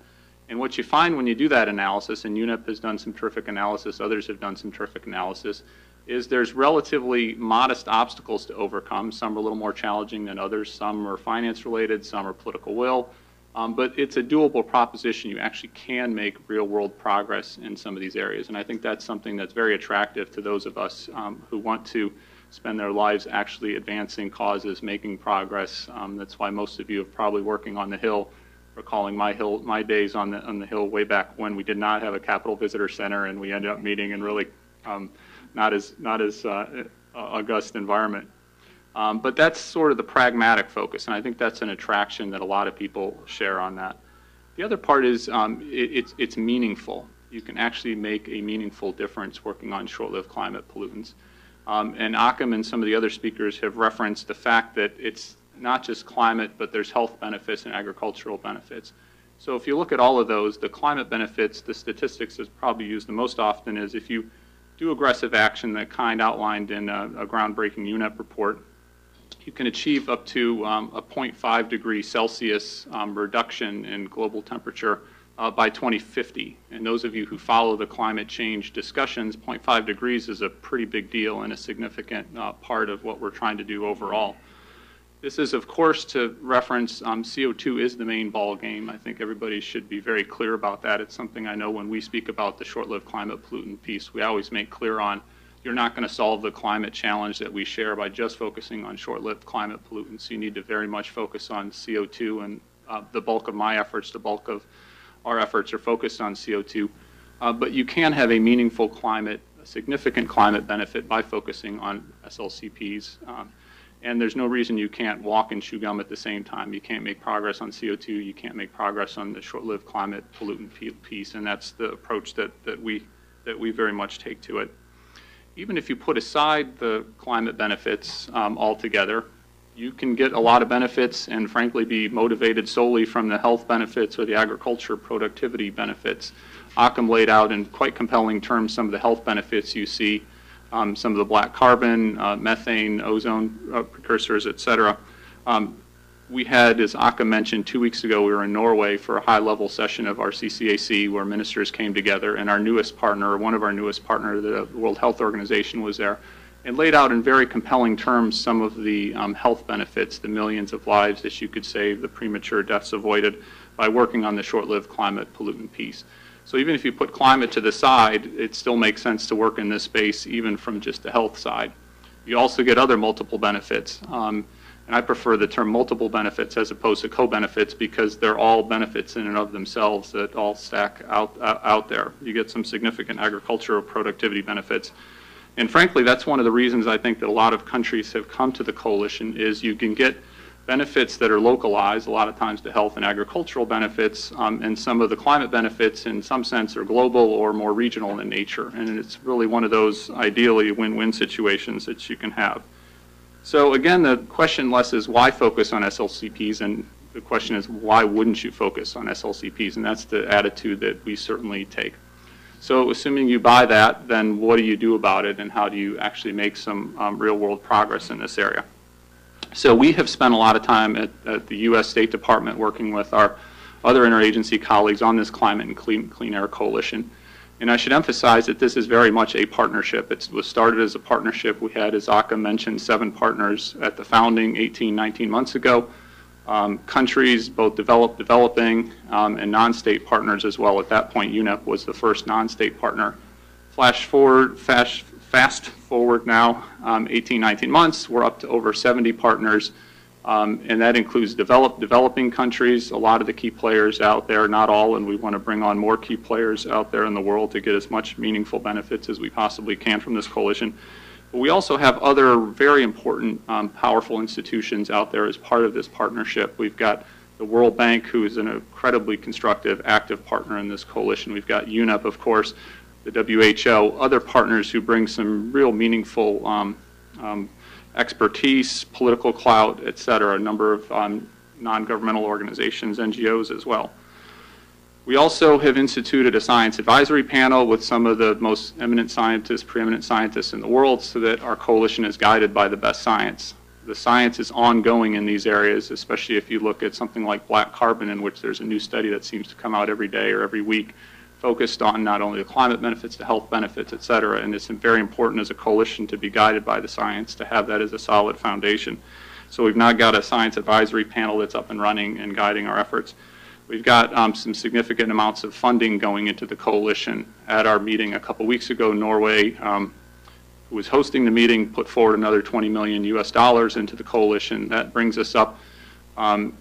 And what you find when you do that analysis, and UNEP has done some terrific analysis, others have done some terrific analysis, is there's relatively modest obstacles to overcome. Some are a little more challenging than others. Some are finance-related, some are political will. But it's a doable proposition. You actually can make real-world progress in some of these areas. And I think that's something that's very attractive to those of us who want to spend their lives actually advancing causes, making progress. That's why most of you are probably working on the Hill, recalling my days on the Hill way back when we did not have a Capitol Visitor Center, and we ended up meeting in really not as august environment. But that's sort of the pragmatic focus, and I think that's an attraction that a lot of people share on that. The other part is it's meaningful. You can actually make a meaningful difference working on short-lived climate pollutants. And Akam and some of the other speakers have referenced the fact that it's not just climate, but there's health benefits and agricultural benefits. So if you look at all of those, the climate benefits, the statistics that's probably used the most often is if you do aggressive action, the kind outlined in a groundbreaking UNEP report, you can achieve up to a 0.5 degrees Celsius reduction in global temperature by 2050. And those of you who follow the climate change discussions, 0.5 degrees is a pretty big deal and a significant part of what we're trying to do overall. This is, of course, to reference CO2 is the main ball game. I think everybody should be very clear about that. It's something I know when we speak about the short-lived climate pollutant piece, we always make clear on you're not going to solve the climate challenge that we share by just focusing on short-lived climate pollutants. You need to very much focus on CO2, and the bulk of my efforts, the bulk of our efforts are focused on CO2. But you can have a meaningful climate, a significant climate benefit by focusing on SLCPs. And there's no reason you can't walk and chew gum at the same time. You can't make progress on CO2. You can't make progress on the short-lived climate pollutant piece, and that's the approach that we very much take to it. Even if you put aside the climate benefits altogether, you can get a lot of benefits and frankly be motivated solely from the health benefits or the agriculture productivity benefits. Akam laid out in quite compelling terms some of the health benefits you see, some of the black carbon, methane, ozone precursors, et cetera. We had, as Akam mentioned, 2 weeks ago, we were in Norway for a high-level session of our CCAC where ministers came together, and our newest partner, one of our newest partners, the World Health Organization, was there, and laid out in very compelling terms some of the health benefits, the millions of lives that you could save, the premature deaths avoided by working on the short-lived climate pollutant piece. So even if you put climate to the side, it still makes sense to work in this space even from just the health side. You also get other multiple benefits. And I prefer the term multiple benefits as opposed to co-benefits because they're all benefits in and of themselves that all stack out there. You get some significant agricultural productivity benefits. And frankly, that's one of the reasons I think that a lot of countries have come to the coalition is you can get benefits that are localized, a lot of times the health and agricultural benefits, and some of the climate benefits in some sense are global or more regional in nature. And it's really one of those ideally win-win situations that you can have. So again, the question less is why focus on SLCPs, and the question is why wouldn't you focus on SLCPs, and that's the attitude that we certainly take. So assuming you buy that, then what do you do about it, and how do you actually make some real-world progress in this area? So we have spent a lot of time at the U.S. State Department working with our other interagency colleagues on this Climate and Clean Air Coalition. And I should emphasize that this is very much a partnership. It was started as a partnership. We had, as Akam mentioned, 7 partners at the founding 18, 19 months ago. Countries, both developing, and non-state partners as well. At that point, UNEP was the first non-state partner. Fast forward now, 18, 19 months, we're up to over 70 partners. And that includes developing countries, a lot of the key players out there, not all, and we want to bring on more key players out there in the world to get as much meaningful benefits as we possibly can from this coalition. But we also have other very important, powerful institutions out there as part of this partnership. We've got the World Bank, who is an incredibly constructive, active partner in this coalition. We've got UNEP, of course, the WHO, other partners who bring some real meaningful expertise, political clout, et cetera, a number of non-governmental organizations, NGOs as well. We also have instituted a science advisory panel with some of the most eminent scientists, preeminent scientists in the world so that our coalition is guided by the best science. The science is ongoing in these areas, especially if you look at something like black carbon, in which there's a new study that seems to come out every day or every week focused on not only the climate benefits, the health benefits, et cetera, and it's very important as a coalition to be guided by the science, to have that as a solid foundation. So we've now got a science advisory panel that's up and running and guiding our efforts. We've got some significant amounts of funding going into the coalition. At our meeting a couple weeks ago, Norway, who was hosting the meeting, put forward another $20 million US into the coalition. That brings us up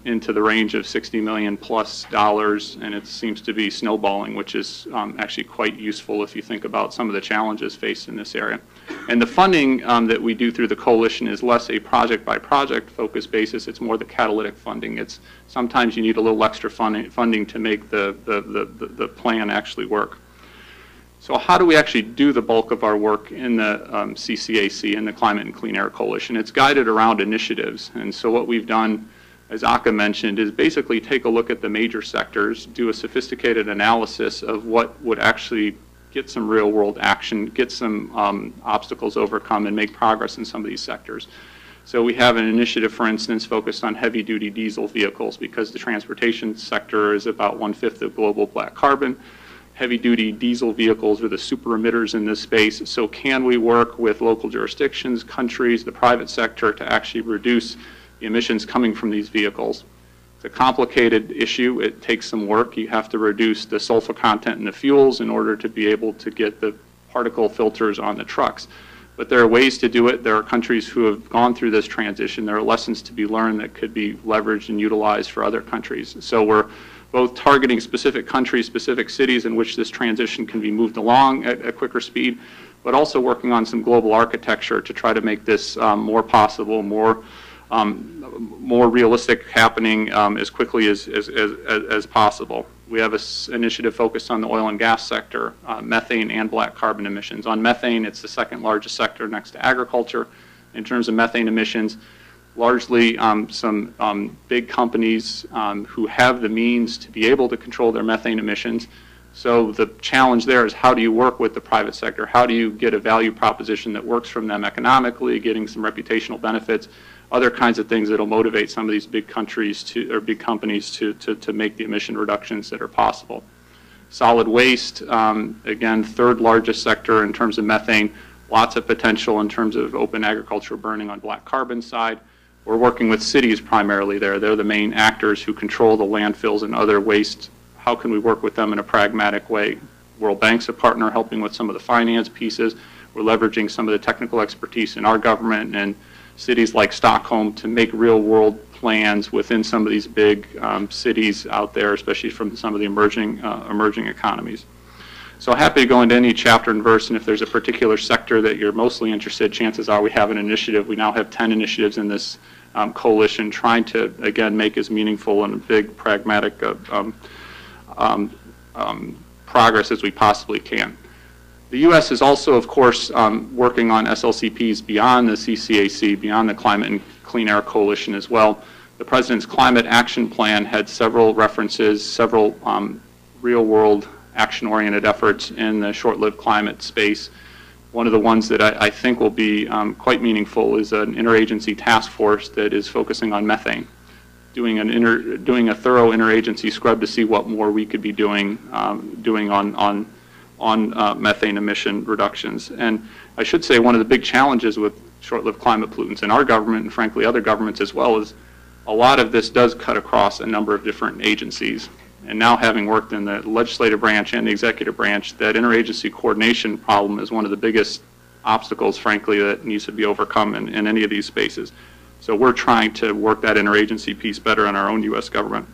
into the range of $60 million plus, and it seems to be snowballing, which is actually quite useful if you think about some of the challenges faced in this area. And the funding that we do through the coalition is less a project-by-project focused basis. It's more the catalytic funding. It's sometimes you need a little extra funding to make the plan actually work. So how do we actually do the bulk of our work in the CCAC, in the Climate and Clean Air Coalition? It's guided around initiatives. And so what we've done, as Aka mentioned, is basically take a look at the major sectors, do a sophisticated analysis of what would actually get some real world action, get some obstacles overcome, and make progress in some of these sectors. So we have an initiative, for instance, focused on heavy duty diesel vehicles, because the transportation sector is about 1/5 of global black carbon. Heavy duty diesel vehicles are the super emitters in this space. So can we work with local jurisdictions, countries, the private sector to actually reduce the emissions coming from these vehicles? It's a complicated issue. It takes some work. You have to reduce the sulfur content in the fuels in order to be able to get the particle filters on the trucks. But there are ways to do it. There are countries who have gone through this transition. There are lessons to be learned that could be leveraged and utilized for other countries. So we're both targeting specific countries, specific cities in which this transition can be moved along at a quicker speed, but also working on some global architecture to try to make this more possible, more realistic, happening as quickly as possible. We have an initiative focused on the oil and gas sector, methane and black carbon emissions. On methane, it's the second largest sector next to agriculture. In terms of methane emissions, largely some big companies who have the means to be able to control their methane emissions. So the challenge there is, how do you work with the private sector? How do you get a value proposition that works from them economically, getting some reputational benefits, other kinds of things that will motivate some of these big countries to, or big companies to make the emission reductions that are possible. Solid waste, again, third largest sector in terms of methane, lots of potential in terms of open agricultural burning on black carbon side. We're working with cities primarily there. They're the main actors who control the landfills and other waste. How can we work with them in a pragmatic way? World Bank's a partner helping with some of the finance pieces. We're leveraging some of the technical expertise in our government and cities like Stockholm to make real world plans within some of these big cities out there, especially from some of the emerging economies. So happy to go into any chapter and verse, and if there's a particular sector that you're mostly interested, chances are we have an initiative. We now have 10 initiatives in this coalition, trying to, again, make as meaningful and big pragmatic progress as we possibly can. The U.S. is also, of course, working on SLCPs beyond the CCAC, beyond the Climate and Clean Air Coalition as well. The President's Climate Action Plan had several references, several real-world action-oriented efforts in the short-lived climate space. One of the ones that I think will be quite meaningful is an interagency task force that is focusing on methane, doing a thorough interagency scrub to see what more we could be doing on methane emission reductions. And I should say one of the big challenges with short-lived climate pollutants in our government, and frankly other governments as well, is a lot of this does cut across a number of different agencies. And now, having worked in the legislative branch and the executive branch, that interagency coordination problem is one of the biggest obstacles, frankly, that needs to be overcome in any of these spaces. So we're trying to work that interagency piece better in our own U.S. government.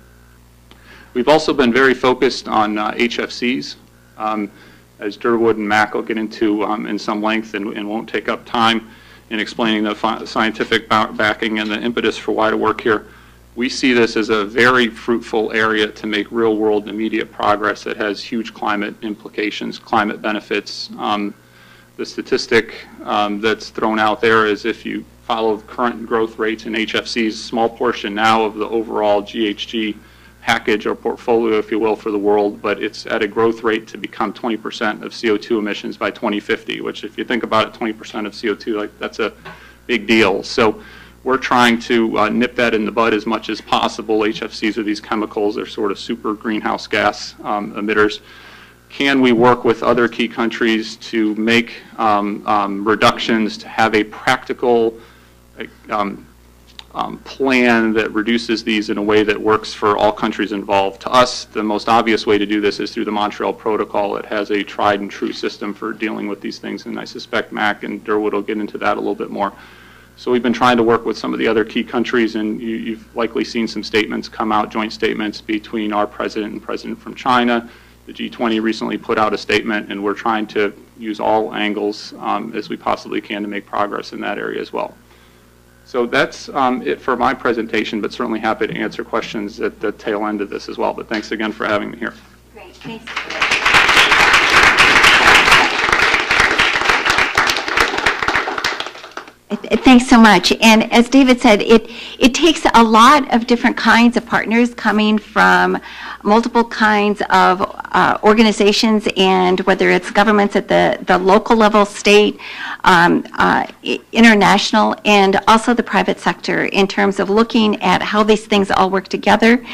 We've also been very focused on HFCs, as Durwood and Mac will get into in some length, and won't take up time in explaining the scientific backing and the impetus for why to work here. We see this as a very fruitful area to make real-world immediate progress that has huge climate implications, climate benefits. The statistic that's thrown out there is, if you follow current growth rates in HFCs, a small portion now of the overall GHG package or portfolio, if you will, for the world, but it's at a growth rate to become 20% of CO2 emissions by 2050, which, if you think about it, 20% of CO2, that's a big deal. So we're trying to nip that in the bud as much as possible. HFCs are these chemicals. They're sort of super greenhouse gas emitters. Can we work with other key countries to make reductions, to have a practical plan that reduces these in a way that works for all countries involved? To us, the most obvious way to do this is through the Montreal Protocol. It has a tried and true system for dealing with these things, and I suspect Mac and Durwood will get into that a little bit more. So we've been trying to work with some of the other key countries, and you've likely seen some statements come out, joint statements between our president and president from China. The G20 recently put out a statement, and we're trying to use all angles as we possibly can to make progress in that area as well. So that's it for my presentation, but certainly happy to answer questions at the tail end of this as well. But thanks again for having me here. Great, thanks. Thanks so much. And as David said, it takes a lot of different kinds of partners coming from multiple kinds of organizations, and whether it's governments at the local level, state, international, and also the private sector, in terms of looking at how these things all work together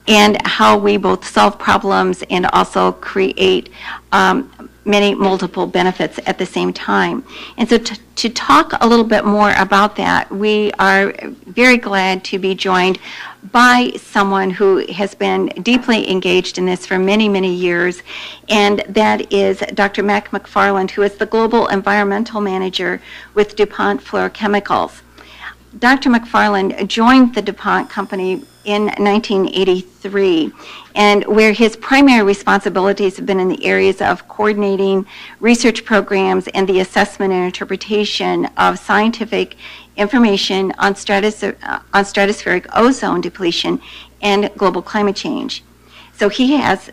and how we both solve problems and also create many multiple benefits at the same time. And so to talk a little bit more about that, we are very glad to be joined by someone who has been deeply engaged in this for many, many years, and that is Dr. Mac McFarland, who is the Global Environmental Manager with DuPont Fluorochemicals. Dr. McFarland joined the DuPont company in 1983, and where his primary responsibilities have been in the areas of coordinating research programs and the assessment and interpretation of scientific information on stratospheric ozone depletion and global climate change. So he has,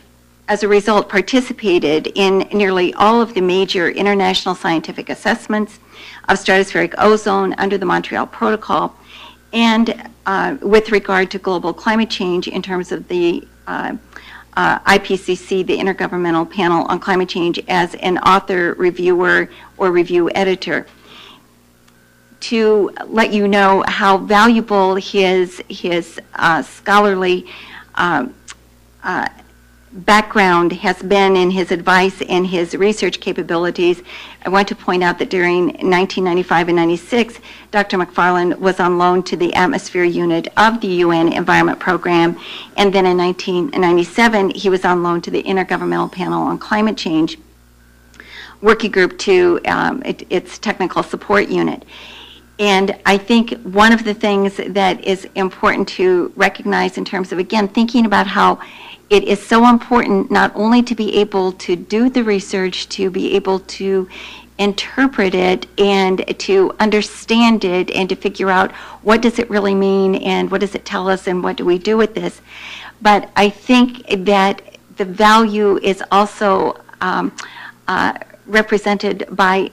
as a result, participated in nearly all of the major international scientific assessments of stratospheric ozone under the Montreal Protocol, and with regard to global climate change in terms of the IPCC, the Intergovernmental Panel on Climate Change, as an author, reviewer, or review editor. To let you know how valuable his scholarly background has been in his advice and his research capabilities, I want to point out that during 1995 and 96, Dr. McFarland was on loan to the Atmosphere Unit of the UN Environment Program, and then in 1997, he was on loan to the Intergovernmental Panel on Climate Change Working Group to its Technical Support Unit. And I think one of the things that is important to recognize in terms of, again, thinking about how it is so important not only to be able to do the research, to be able to interpret it and to understand it and to figure out what does it really mean and what does it tell us and what do we do with this. But I think that the value is also represented by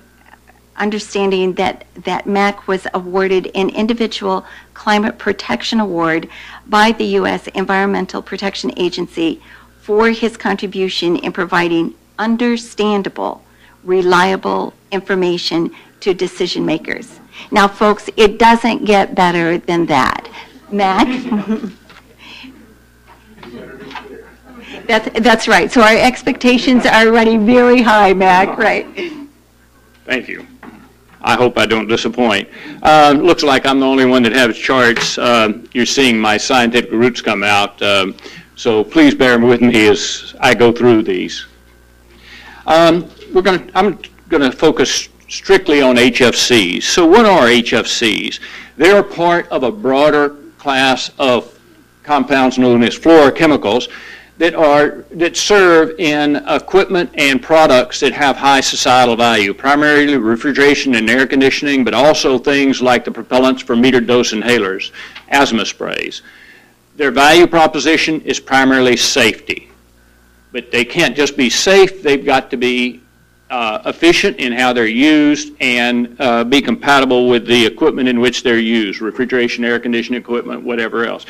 understanding that Mac was awarded an individual climate protection award by the U.S. Environmental Protection Agency for his contribution in providing understandable, reliable information to decision makers. Now, folks, it doesn't get better than that. Mac? That's right. So our expectations are running very high, Mac, right? Thank you. I hope I don't disappoint. Looks like I'm the only one that has charts. You're seeing my scientific roots come out, so please bear with me as I go through these. I'm going to focus strictly on HFCs. So what are HFCs? They're part of a broader class of compounds known as fluorochemicals that serve in equipment and products that have high societal value, primarily refrigeration and air conditioning, but also things like the propellants for metered dose inhalers, asthma sprays. Their value proposition is primarily safety, but they can't just be safe, they've got to be efficient in how they're used and be compatible with the equipment in which they're used, refrigeration, air conditioning equipment, whatever else.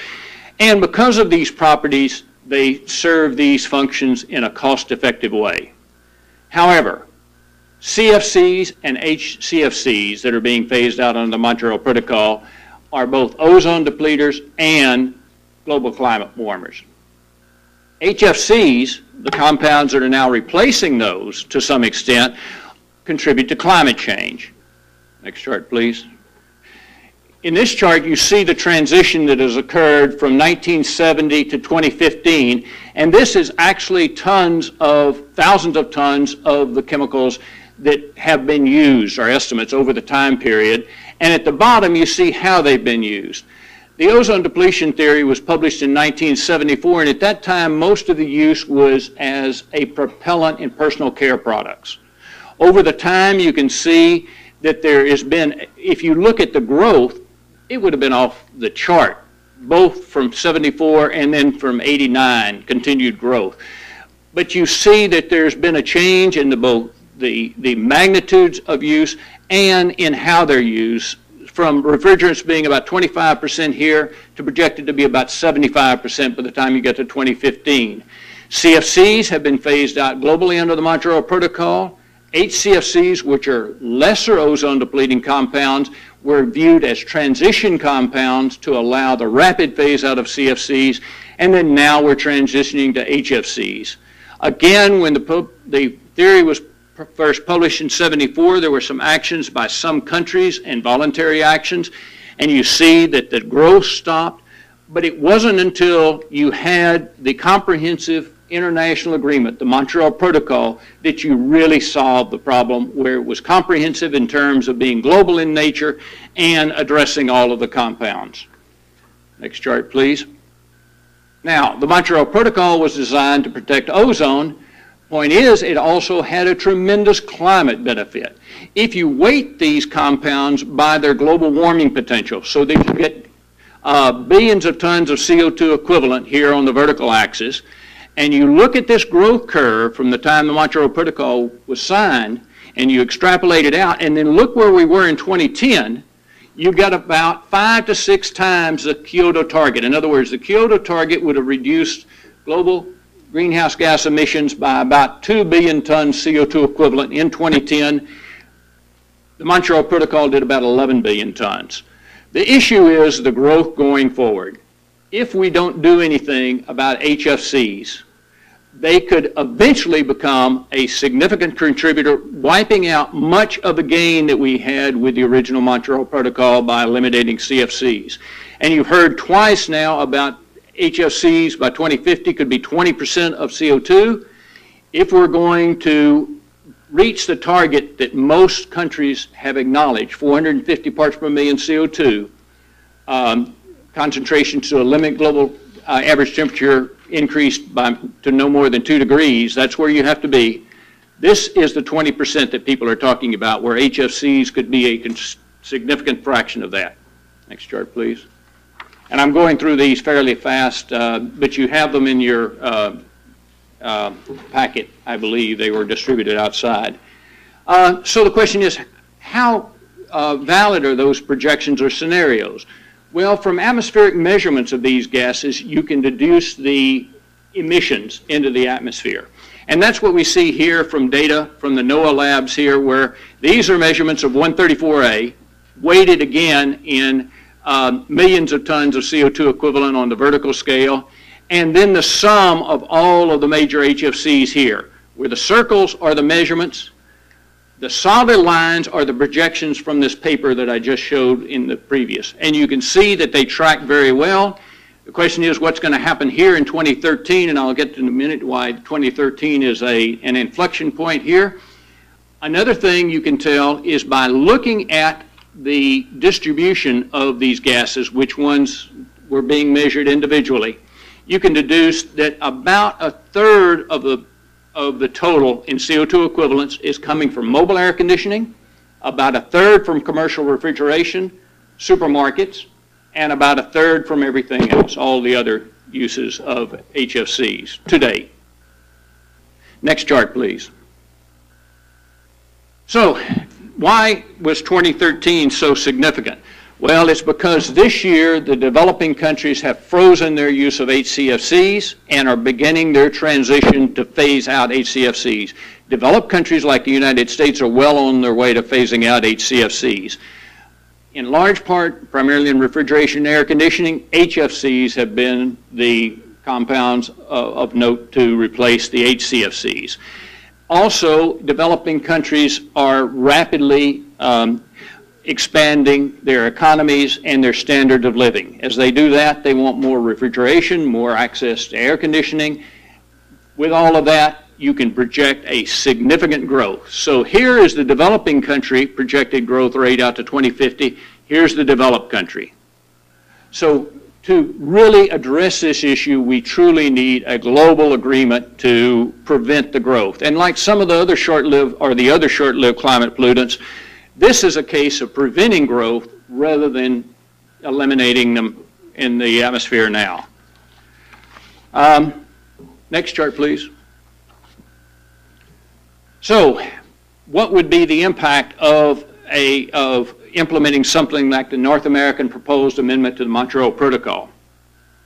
And because of these properties, they serve these functions in a cost-effective way. However, CFCs and HCFCs that are being phased out under the Montreal Protocol are both ozone depleters and global climate warmers. HFCs, the compounds that are now replacing those to some extent, contribute to climate change. Next chart, please. In this chart, you see the transition that has occurred from 1970 to 2015, and this is actually thousands of tons of the chemicals that have been used, or estimates, over the time period. And at the bottom, you see how they've been used. The ozone depletion theory was published in 1974, and at that time, most of the use was as a propellant in personal care products. Over the time, you can see that there has been, if you look at the growth, it would have been off the chart, both from 74 and then from 89, continued growth. But you see that there's been a change in both the magnitudes of use and in how they're used, from refrigerants being about 25% here to projected to be about 75% by the time you get to 2015. CFCs have been phased out globally under the Montreal Protocol. HCFCs, which are lesser ozone depleting compounds, were viewed as transition compounds to allow the rapid phase out of CFCs, and then now we're transitioning to HFCs. Again, when the theory was first published in 74, there were some actions by some countries and voluntary actions, and you see that the growth stopped, but it wasn't until you had the comprehensive international agreement, the Montreal Protocol, that you really solved the problem, where it was comprehensive in terms of being global in nature and addressing all of the compounds. Next chart, please. Now, the Montreal Protocol was designed to protect ozone. Point is, it also had a tremendous climate benefit. If you weight these compounds by their global warming potential, so that you get billions of tons of CO2 equivalent here on the vertical axis, and you look at this growth curve from the time the Montreal Protocol was signed, and you extrapolate it out, and then look where we were in 2010, you got about 5 to 6 times the Kyoto target. In other words, the Kyoto target would have reduced global greenhouse gas emissions by about 2 billion tons CO2 equivalent in 2010. The Montreal Protocol did about 11 billion tons. The issue is the growth going forward. If we don't do anything about HFCs, they could eventually become a significant contributor, wiping out much of the gain that we had with the original Montreal Protocol by eliminating CFCs. And you've heard twice now about HFCs by 2050 could be 20% of CO2. If we're going to reach the target that most countries have acknowledged, 450 parts per million CO2, concentration to a limit global average temperature increased to no more than 2 degrees, that's where you have to be. This is the 20% that people are talking about, where HFCs could be a significant fraction of that. Next chart, please. And I'm going through these fairly fast, but you have them in your packet, I believe. They were distributed outside. So the question is, how valid are those projections or scenarios? Well, from atmospheric measurements of these gases, you can deduce the emissions into the atmosphere. And that's what we see here from data from the NOAA labs here, where these are measurements of 134A, weighted again in millions of tons of CO2 equivalent on the vertical scale, and then the sum of all of the major HFCs here, where the circles are the measurements, the solid lines are the projections from this paper that I just showed in the previous. And you can see that they track very well. The question is what's going to happen here in 2013, and I'll get to in a minute why 2013 is an inflection point here. Another thing you can tell is by looking at the distribution of these gases, which ones were being measured individually, you can deduce that about a third of the total in CO2 equivalents is coming from mobile air conditioning, about a third from commercial refrigeration, supermarkets, and about a third from everything else, all the other uses of HFCs to date. Next chart, please. So, why was 2013 so significant? Well, it's because this year the developing countries have frozen their use of HCFCs and are beginning their transition to phase out HCFCs. Developed countries like the United States are well on their way to phasing out HCFCs. In large part, primarily in refrigeration and air conditioning, HFCs have been the compounds of note to replace the HCFCs. Also, developing countries are rapidly expanding their economies and their standard of living. As they do that, they want more refrigeration, more access to air conditioning. With all of that, you can project a significant growth. So here is the developing country projected growth rate out to 2050. Here's the developed country. So to really address this issue, we truly need a global agreement to prevent the growth. And like some of the other short-lived climate pollutants, this is a case of preventing growth rather than eliminating them in the atmosphere now. Next chart, please. So what would be the impact of implementing something like the North American proposed amendment to the Montreal Protocol?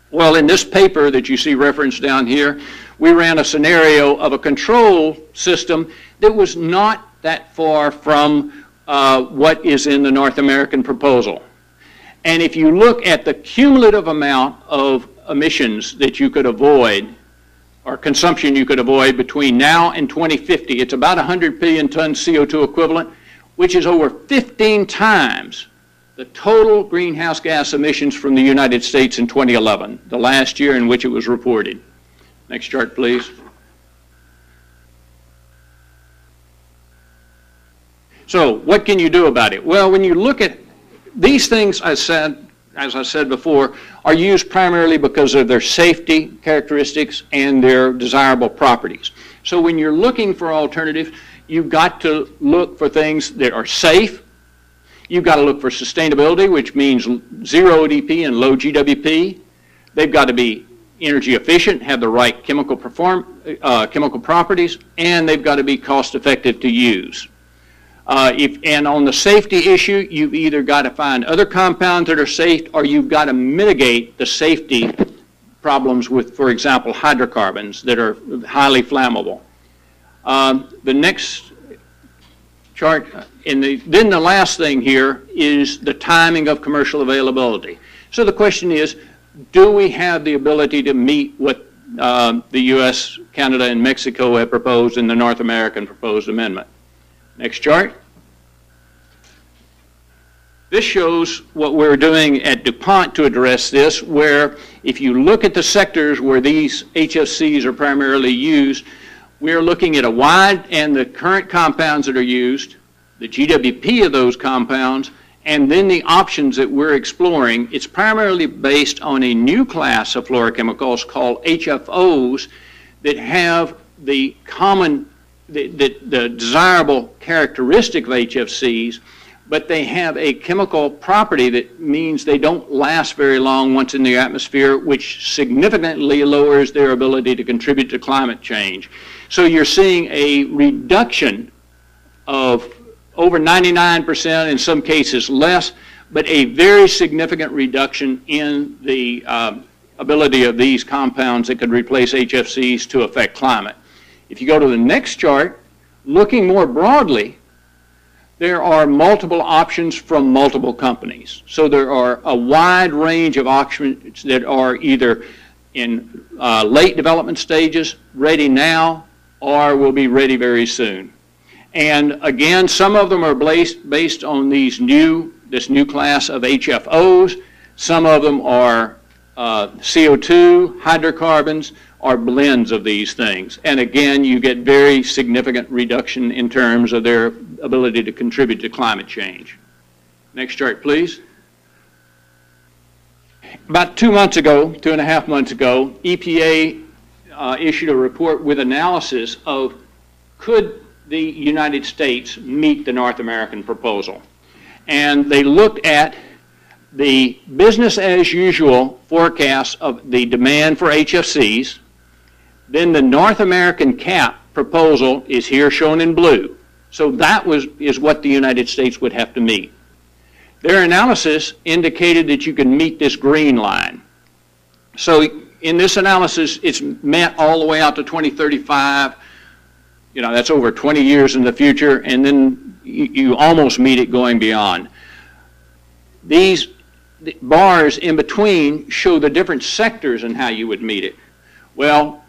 Well, in this paper that you see referenced down here, we ran a scenario of a control system that was not that far from what is in the North American proposal. And if you look at the cumulative amount of emissions that you could avoid, or consumption you could avoid between now and 2050, it's about 100 billion tons CO2 equivalent, which is over 15 times the total greenhouse gas emissions from the United States in 2011, the last year in which it was reported. Next chart, please. So what can you do about it? Well, when you look at these things, as I said before, are used primarily because of their safety characteristics and their desirable properties. So when you're looking for alternatives, you've got to look for things that are safe. You've got to look for sustainability, which means zero ODP and low GWP. They've got to be energy efficient, have the right chemical properties, and they've got to be cost effective to use. And on the safety issue, you've either got to find other compounds that are safe, or you've got to mitigate the safety problems with, for example, hydrocarbons that are highly flammable. The next chart, then the last thing here is the timing of commercial availability. So the question is, do we have the ability to meet what the U.S., Canada, and Mexico have proposed in the North American proposed amendment? Next chart. This shows what we're doing at DuPont to address this, where if you look at the sectors where these HFCs are primarily used, we're looking at a wide, and the current compounds that are used, the GWP of those compounds, and then the options that we're exploring. It's primarily based on a new class of fluorochemicals called HFOs that have the the desirable characteristic of HFCs, but they have a chemical property that means they don't last very long once in the atmosphere, which significantly lowers their ability to contribute to climate change. So you're seeing a reduction of over 99%, in some cases less, but a very significant reduction in the ability of these compounds that could replace HFCs to affect climate. If you go to the next chart, looking more broadly, there are multiple options from multiple companies. So there are a wide range of options that are either in late development stages, ready now, or will be ready very soon. And again, some of them are based on this new class of HFOs. Some of them are CO2, hydrocarbons, or blends of these things. And again, you get very significant reduction in terms of their ability to contribute to climate change. Next chart, please. About 2 months ago, 2.5 months ago, EPA issued a report with analysis of could the United States meet the North American proposal. And they looked at the business as usual forecast of the demand for HFCs. Then the North American cap proposal is here shown in blue. So that is what the United States would have to meet. Their analysis indicated that you can meet this green line. So in this analysis, it's met all the way out to 2035. You know, that's over 20 years in the future, and then you almost meet it going beyond. These bars in between show the different sectors and how you would meet it. Well,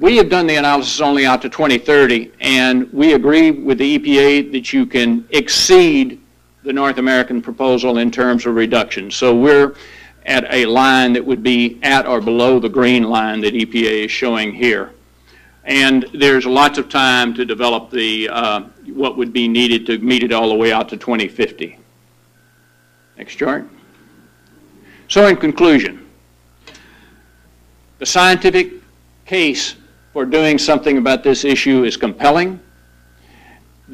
we have done the analysis only out to 2030, and we agree with the EPA that you can exceed the North American proposal in terms of reduction. So we're at a line that would be at or below the green line that EPA is showing here. And there's lots of time to develop the what would be needed to meet it all the way out to 2050. Next chart. So in conclusion, the scientific case for doing something about this issue is compelling.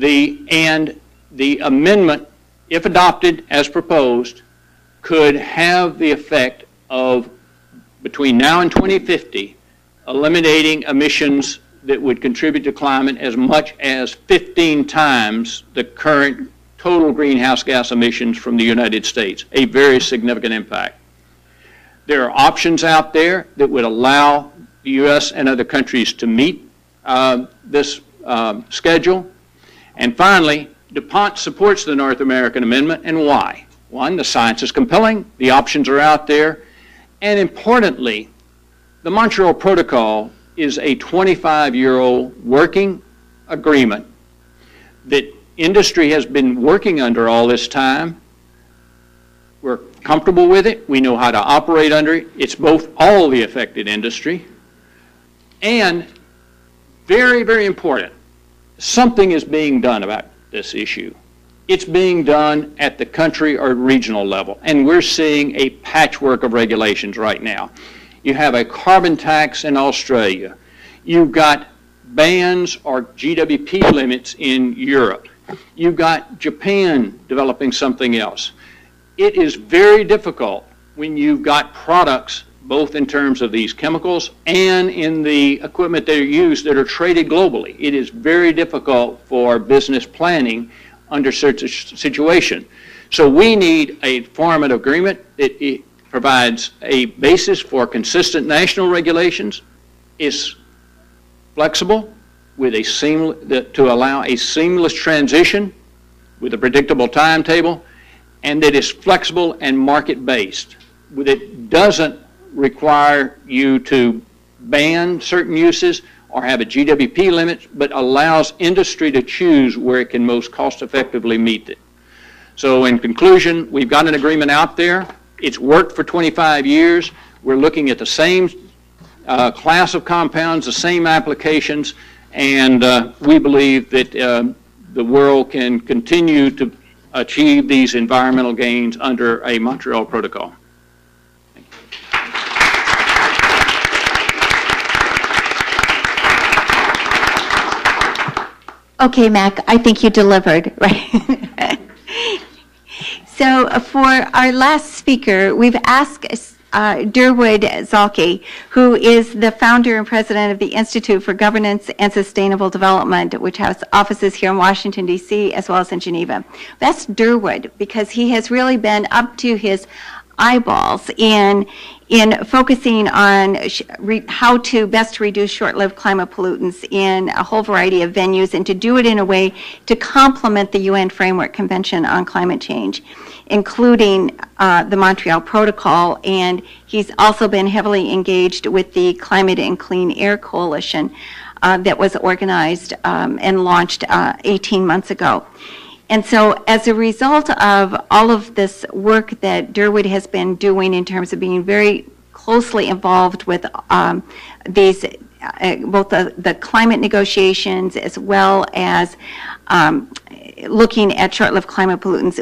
And the amendment, if adopted as proposed, could have the effect of, between now and 2050, eliminating emissions that would contribute to climate as much as 15 times the current total greenhouse gas emissions from the United States, a very significant impact. There are options out there that would allow the U.S. and other countries to meet this schedule. And finally, DuPont supports the North American Amendment, and why? One, the science is compelling, the options are out there, and importantly, the Montreal Protocol is a 25-year-old working agreement that industry has been working under all this time. We're comfortable with it. We know how to operate under it. It's both all the affected industry. And very, very important, something is being done about this issue. It's being done at the country or regional level. And we're seeing a patchwork of regulations right now. You have a carbon tax in Australia. You've got bans or GWP limits in Europe. You've got Japan developing something else. It is very difficult when you've got products, both in terms of these chemicals and in the equipment that are used that are traded globally. It is very difficult for business planning under such a situation. So we need a form of agreement that provides a basis for consistent national regulations, is flexible with a to allow a seamless transition with a predictable timetable, and that is flexible and market-based. It doesn't require you to ban certain uses or have a GWP limit, but allows industry to choose where it can most cost-effectively meet it. So in conclusion, we've got an agreement out there. It's worked for 25 years. We're looking at the same class of compounds, the same applications, and we believe that the world can continue to achieve these environmental gains under a Montreal Protocol. Okay, Mac, I think you delivered, right? So for our last speaker, we've asked Durwood Zalke, who is the founder and president of the Institute for Governance and Sustainable Development, which has offices here in Washington, D.C., as well as in Geneva. That's Durwood, because he has really been up to his eyeballs in focusing on how to best reduce short-lived climate pollutants in a whole variety of venues, and to do it in a way to complement the UN Framework Convention on Climate Change, including the Montreal Protocol. And he's also been heavily engaged with the Climate and Clean Air Coalition that was organized and launched 18 months ago. And so as a result of all of this work that Durwood has been doing in terms of being very closely involved with these, both the climate negotiations as well as looking at short-lived climate pollutants,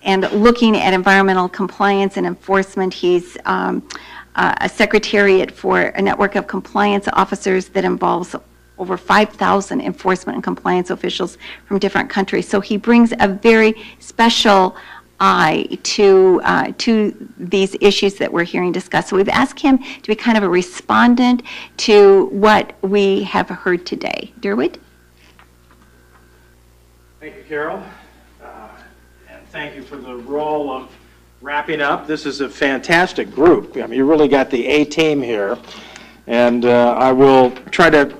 and looking at environmental compliance and enforcement, he's a secretariat for a network of compliance officers that involves over 5,000 enforcement and compliance officials from different countries. So he brings a very special eye to these issues that we're hearing discussed. So we've asked him to be kind of a respondent to what we have heard today. Durwood? Thank you, Carol. And thank you for the role of wrapping up. This is a fantastic group. I mean, you really got the A-team here. And I will try to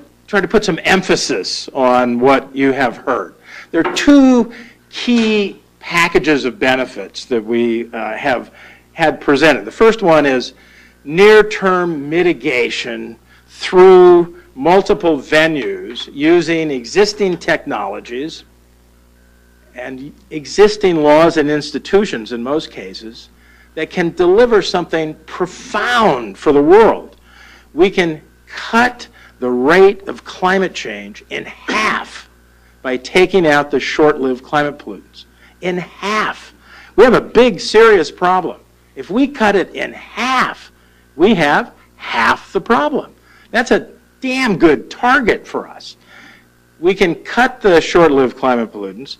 put some emphasis on what you have heard. There are two key packages of benefits that we have had presented. The first one is near-term mitigation through multiple venues using existing technologies and existing laws and institutions in most cases that can deliver something profound for the world. We can cut the rate of climate change in half by taking out the short-lived climate pollutants. In half. We have a big, serious problem. If we cut it in half, we have half the problem. That's a damn good target for us. We can cut the short-lived climate pollutants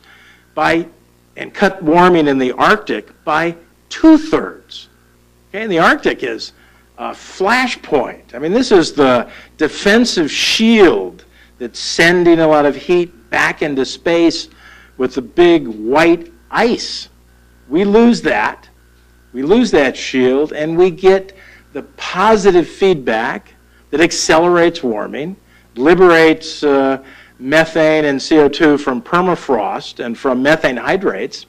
and cut warming in the Arctic by 2/3. Okay, and the Arctic is a flashpoint. I mean, this is the defensive shield that's sending a lot of heat back into space with the big white ice. We lose that. We lose that shield, and we get the positive feedback that accelerates warming, liberates methane and CO2 from permafrost and from methane hydrates,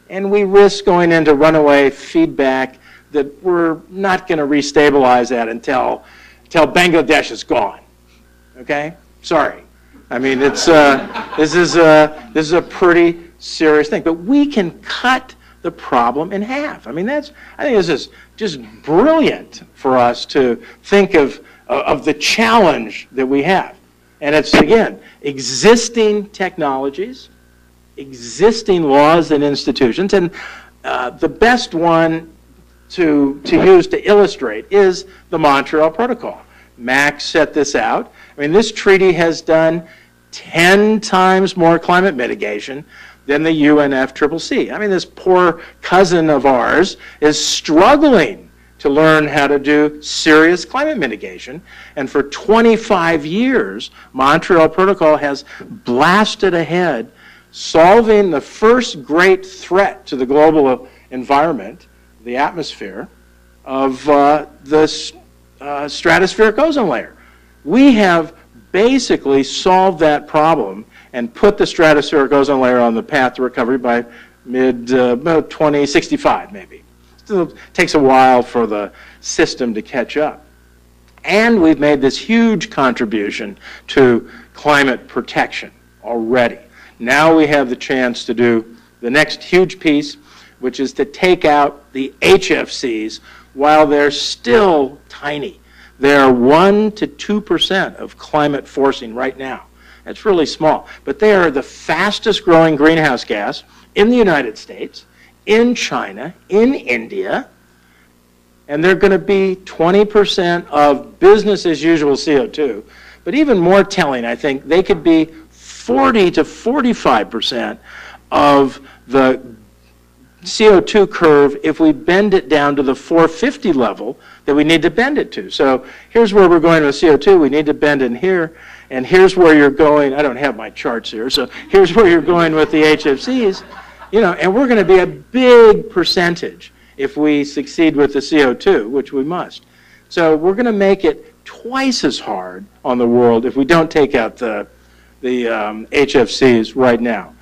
and we risk going into runaway feedback that we're not going to restabilize that until Bangladesh is gone. Okay? Sorry. I mean, it's this is a pretty serious thing. But we can cut the problem in half. I mean, I think this is just brilliant for us to think of the challenge that we have. And it's, again, existing technologies, existing laws and institutions, and the best one to use to illustrate is the Montreal Protocol. Max set this out. I mean, this treaty has done 10 times more climate mitigation than the UNFCCC. I mean, this poor cousin of ours is struggling to learn how to do serious climate mitigation. And for 25 years, Montreal Protocol has blasted ahead, solving the first great threat to the global environment, the atmosphere, of the stratospheric ozone layer. We have basically solved that problem and put the stratospheric ozone layer on the path to recovery by mid-2065, maybe. Still takes a while for the system to catch up. And we've made this huge contribution to climate protection already. Now we have the chance to do the next huge piece, which is to take out the HFCs while they're still tiny. They're 1 to 2% of climate forcing right now. That's really small. But they are the fastest growing greenhouse gas in the United States, in China, in India, and they're going to be 20% of business as usual CO2. But even more telling, I think, they could be 40 to 45% of the CO2 curve if we bend it down to the 450 level that we need to bend it to. So here's where we're going with CO2. We need to bend in here. And here's where you're going. I don't have my charts here. So here's where you're going with the HFCs. You know, and we're going to be a big percentage if we succeed with the CO2, which we must. So we're going to make it twice as hard on the world if we don't take out the HFCs right now.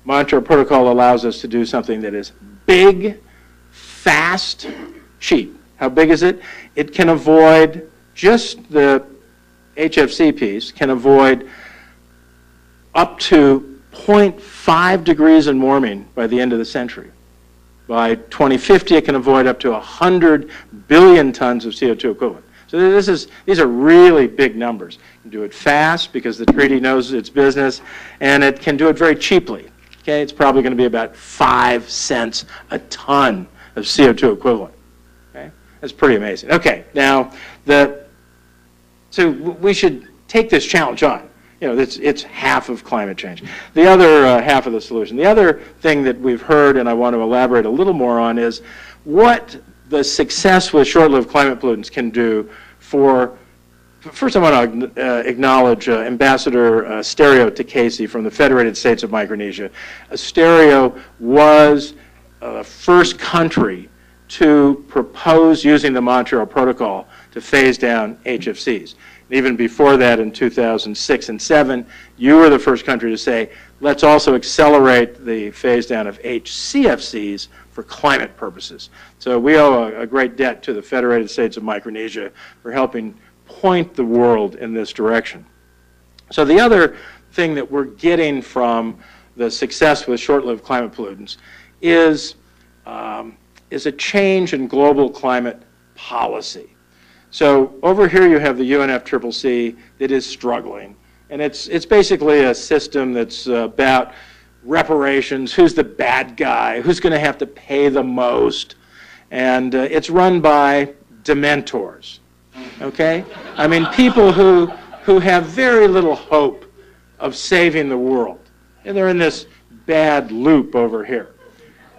Montreal Protocol allows us to do something that is big, fast, cheap. How big is it? It can avoid, just the HFC piece, can avoid up to 0.5 degrees in warming by the end of the century. By 2050, it can avoid up to 100 billion tons of CO2 equivalent. So these are really big numbers. You can do it fast because the treaty knows its business, and it can do it very cheaply. Okay, it's probably going to be about 5 cents a ton of CO2 equivalent. Okay, that's pretty amazing. Okay, now so we should take this challenge on. You know, it's half of climate change. The other half of the solution. The other thing that we've heard, and I want to elaborate a little more on, is what the success with short-lived climate pollutants can do for. First, I want to acknowledge Ambassador Asterio Takesi from the Federated States of Micronesia. Asterio was the first country to propose using the Montreal Protocol to phase down HFCs. And even before that, in 2006 and 2007, you were the first country to say, let's also accelerate the phase down of HCFCs for climate purposes. So we owe a great debt to the Federated States of Micronesia for helping point the world in this direction. So the other thing that we're getting from the success with short-lived climate pollutants is a change in global climate policy. So over here you have the UNFCCC that is struggling. And it's basically a system that's about reparations, who's the bad guy, who's going to have to pay the most. And it's run by dementors, okay? I mean, people who have very little hope of saving the world. And they're in this bad loop over here.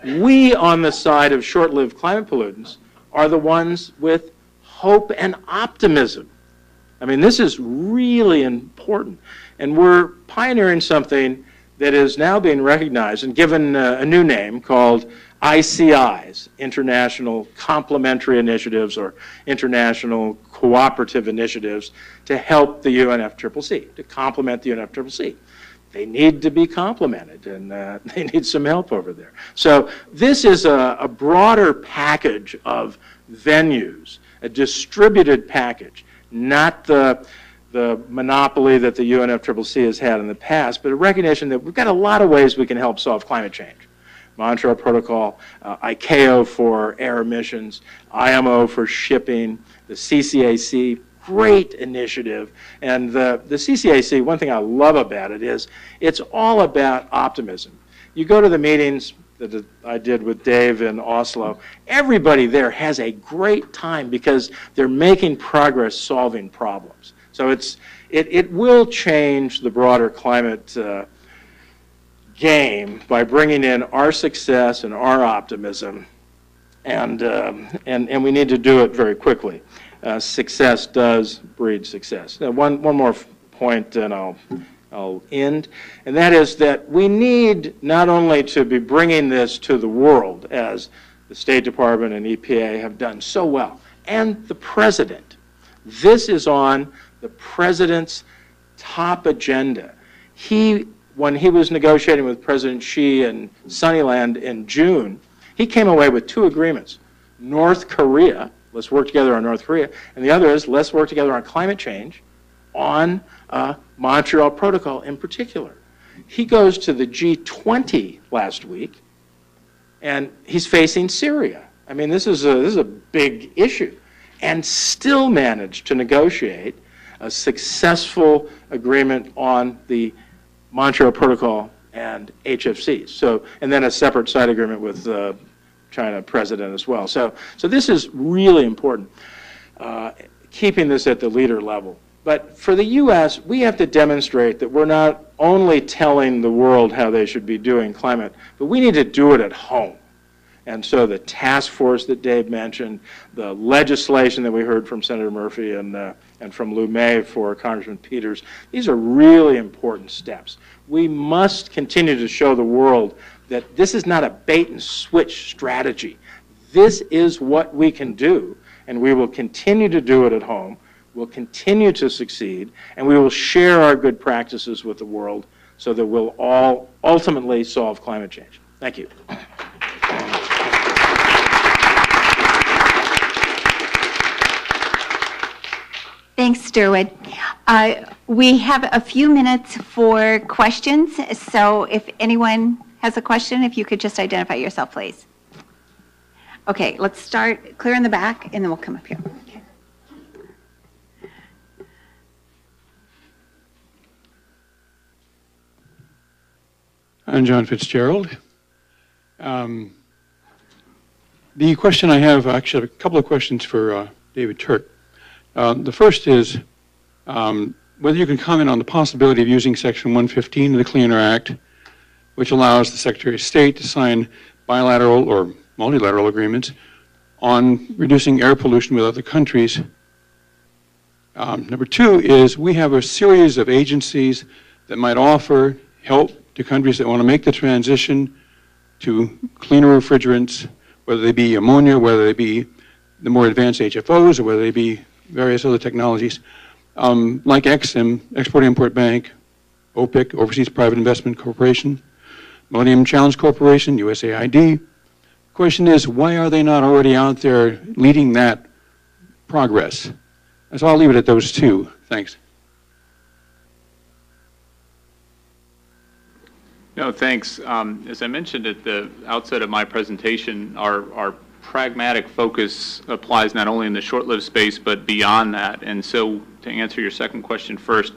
We, on the side of short-lived climate pollutants, are the ones with hope and optimism. I mean, this is really important. And we're pioneering something that is now being recognized and given a new name called ICIs, International Complementary Initiatives or International Cooperative Initiatives, to help the UNFCCC, to complement the UNFCCC. They need to be complemented, and they need some help over there. So this is a broader package of venues, a distributed package, not the monopoly that the UNFCCC has had in the past, but a recognition that we've got a lot of ways we can help solve climate change. Montreal Protocol, ICAO for air emissions, IMO for shipping, the CCAC, great initiative. And the CCAC, one thing I love about it is it's all about optimism. You go to the meetings that I did with Dave in Oslo, everybody there has a great time because they're making progress solving problems. So it will change the broader climate game by bringing in our success and our optimism, and we need to do it very quickly. Success does breed success. Now, one more point, and I'll end, and that is that we need not only to be bringing this to the world, as the State Department and EPA have done so well, and the President. This is on the President's top agenda. When he was negotiating with President Xi in Sunnyland in June, he came away with 2 agreements. North Korea, let's work together on North Korea, and the other is let's work together on climate change, on Montreal Protocol in particular. He goes to the G20 last week, and he's facing Syria. I mean, this is a big issue, and still managed to negotiate a successful agreement on the Montreal Protocol and HFCs. So, and then a separate side agreement with China president as well. So this is really important, keeping this at the leader level. But for the U.S., we have to demonstrate that we're not only telling the world how they should be doing climate, but we need to do it at home. And so the task force that Dave mentioned, the legislation that we heard from Senator Murphy and from Lou May for Congressman Peters, these are really important steps. We must continue to show the world that this is not a bait and switch strategy. This is what we can do, and we will continue to do it at home. We'll continue to succeed, and we will share our good practices with the world so that we'll all ultimately solve climate change. Thank you. Thanks, Durwood. We have a few minutes for questions, so if anyone has a question, if you could just identify yourself, please. Okay, let's start clear in the back, and then we'll come up here. Okay. I'm John Fitzgerald. The question I have, actually, a couple of questions for David Turk. The first is whether you can comment on the possibility of using Section 115 of the Clean Air Act, which allows the Secretary of State to sign bilateral or multilateral agreements on reducing air pollution with other countries. Number 2 is we have a series of agencies that might offer help to countries that want to make the transition to cleaner refrigerants, whether they be ammonia, whether they be the more advanced HFOs, or whether they be various other technologies, like EXIM, Export-Import Bank, OPIC, Overseas Private Investment Corporation, Millennium Challenge Corporation, USAID. The question is, why are they not already out there leading that progress? And so I'll leave it at those 2. Thanks. No, thanks. As I mentioned at the outset of my presentation, our pragmatic focus applies not only in the short-lived space, but beyond that. And so to answer your second question first,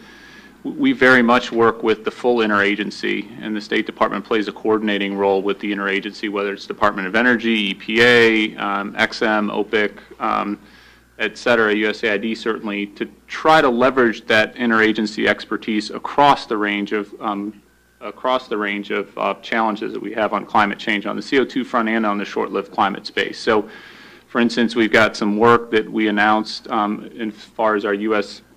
we very much work with the full interagency, and the State Department plays a coordinating role with the interagency, whether it's Department of Energy, EPA, XM, OPIC, et cetera, USAID certainly, to try to leverage that interagency expertise across the range of challenges that we have on climate change on the CO2 front and on the short-lived climate space. So, for instance, we've got some work that we announced as far as our U.S.-China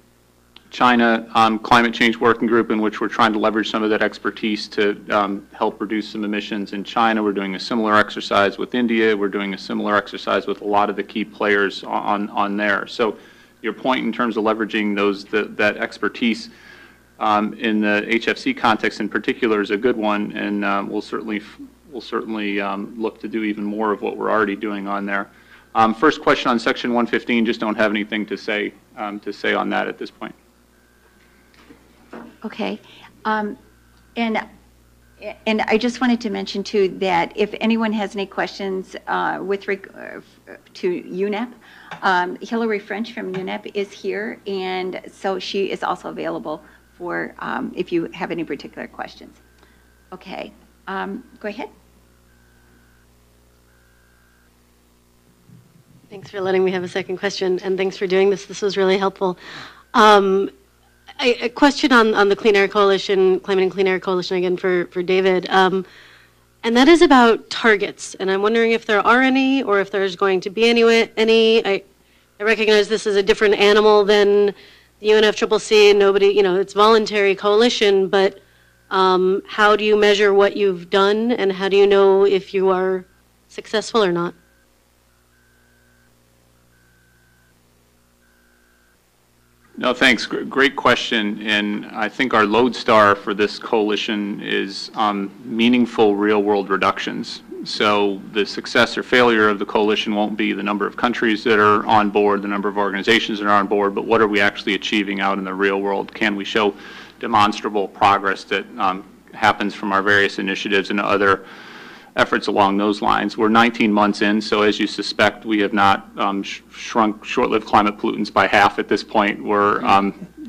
climate change working group, in which we're trying to leverage some of that expertise to help reduce some emissions in China. We're doing a similar exercise with India. We're doing a similar exercise with a lot of the key players on there. So your point in terms of leveraging that expertise in the HFC context in particular is a good one, and we'll certainly look to do even more of what we're already doing on there. First question on Section 115, just don't have anything to say on that at this point. Okay. And I just wanted to mention, too, that if anyone has any questions to UNEP, Hillary French from UNEP is here, and so she is also available for if you have any particular questions. Okay. Go ahead. Thanks for letting me have a second question, and thanks for doing this. This was really helpful. A question on the Clean Air Coalition, Climate and Clean Air Coalition, again for David, and that is about targets. And I'm wondering if there are any, or if there's going to be any. I recognize this is a different animal than the UNFCCC. Nobody, it's voluntary coalition, but how do you measure what you've done, and how do you know if you are successful or not? No, thanks. Great question. And I think our lodestar for this coalition is meaningful real-world reductions. So the success or failure of the coalition won't be the number of countries that are on board, the number of organizations that are on board, but what are we actually achieving out in the real world? Can we show demonstrable progress that happens from our various initiatives and other efforts along those lines? We're 19 months in, so as you suspect, we have not shrunk short-lived climate pollutants by half at this point. We're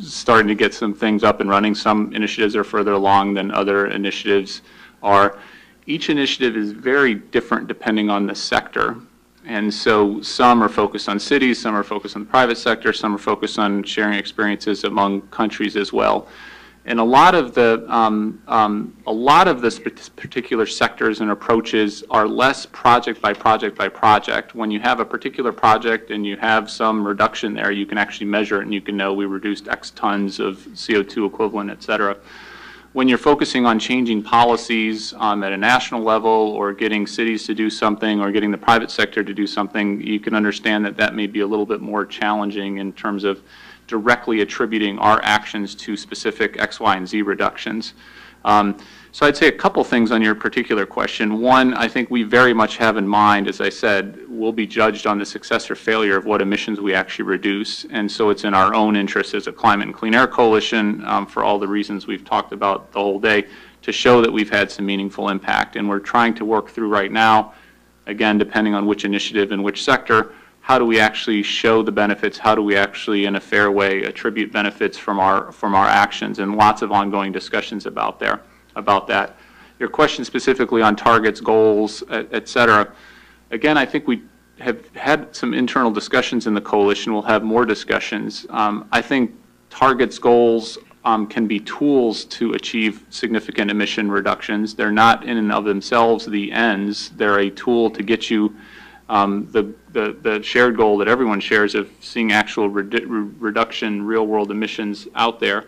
starting to get some things up and running. Some initiatives are further along than other initiatives are. Each initiative is very different depending on the sector. And so some are focused on cities, some are focused on the private sector, some are focused on sharing experiences among countries as well. And a lot of the particular sectors and approaches are less project by project by project. When you have a particular project and you have some reduction there, you can actually measure it and you can know we reduced X tons of CO2 equivalent, et cetera. When you're focusing on changing policies at a national level, or getting cities to do something, or getting the private sector to do something, you can understand that that may be a little bit more challenging in terms of directly attributing our actions to specific X, Y, and Z reductions. So I'd say a couple things on your particular question. One, I think we very much have in mind, as I said, we'll be judged on the success or failure of what emissions we actually reduce. And so it's in our own interest as a Climate and Clean Air Coalition, for all the reasons we've talked about the whole day, to show that we've had some meaningful impact. And we're trying to work through right now, again, depending on which initiative and which sector, how do we actually show the benefits? How do we actually, in a fair way, attribute benefits from our actions? And lots of ongoing discussions about that. Your question specifically on targets, goals, et cetera. Again, I think we have had some internal discussions in the coalition. We'll have more discussions. I think targets, goals can be tools to achieve significant emission reductions. They're not in and of themselves the ends. They're a tool to get you the shared goal that everyone shares of seeing actual reduction, real-world emissions out there.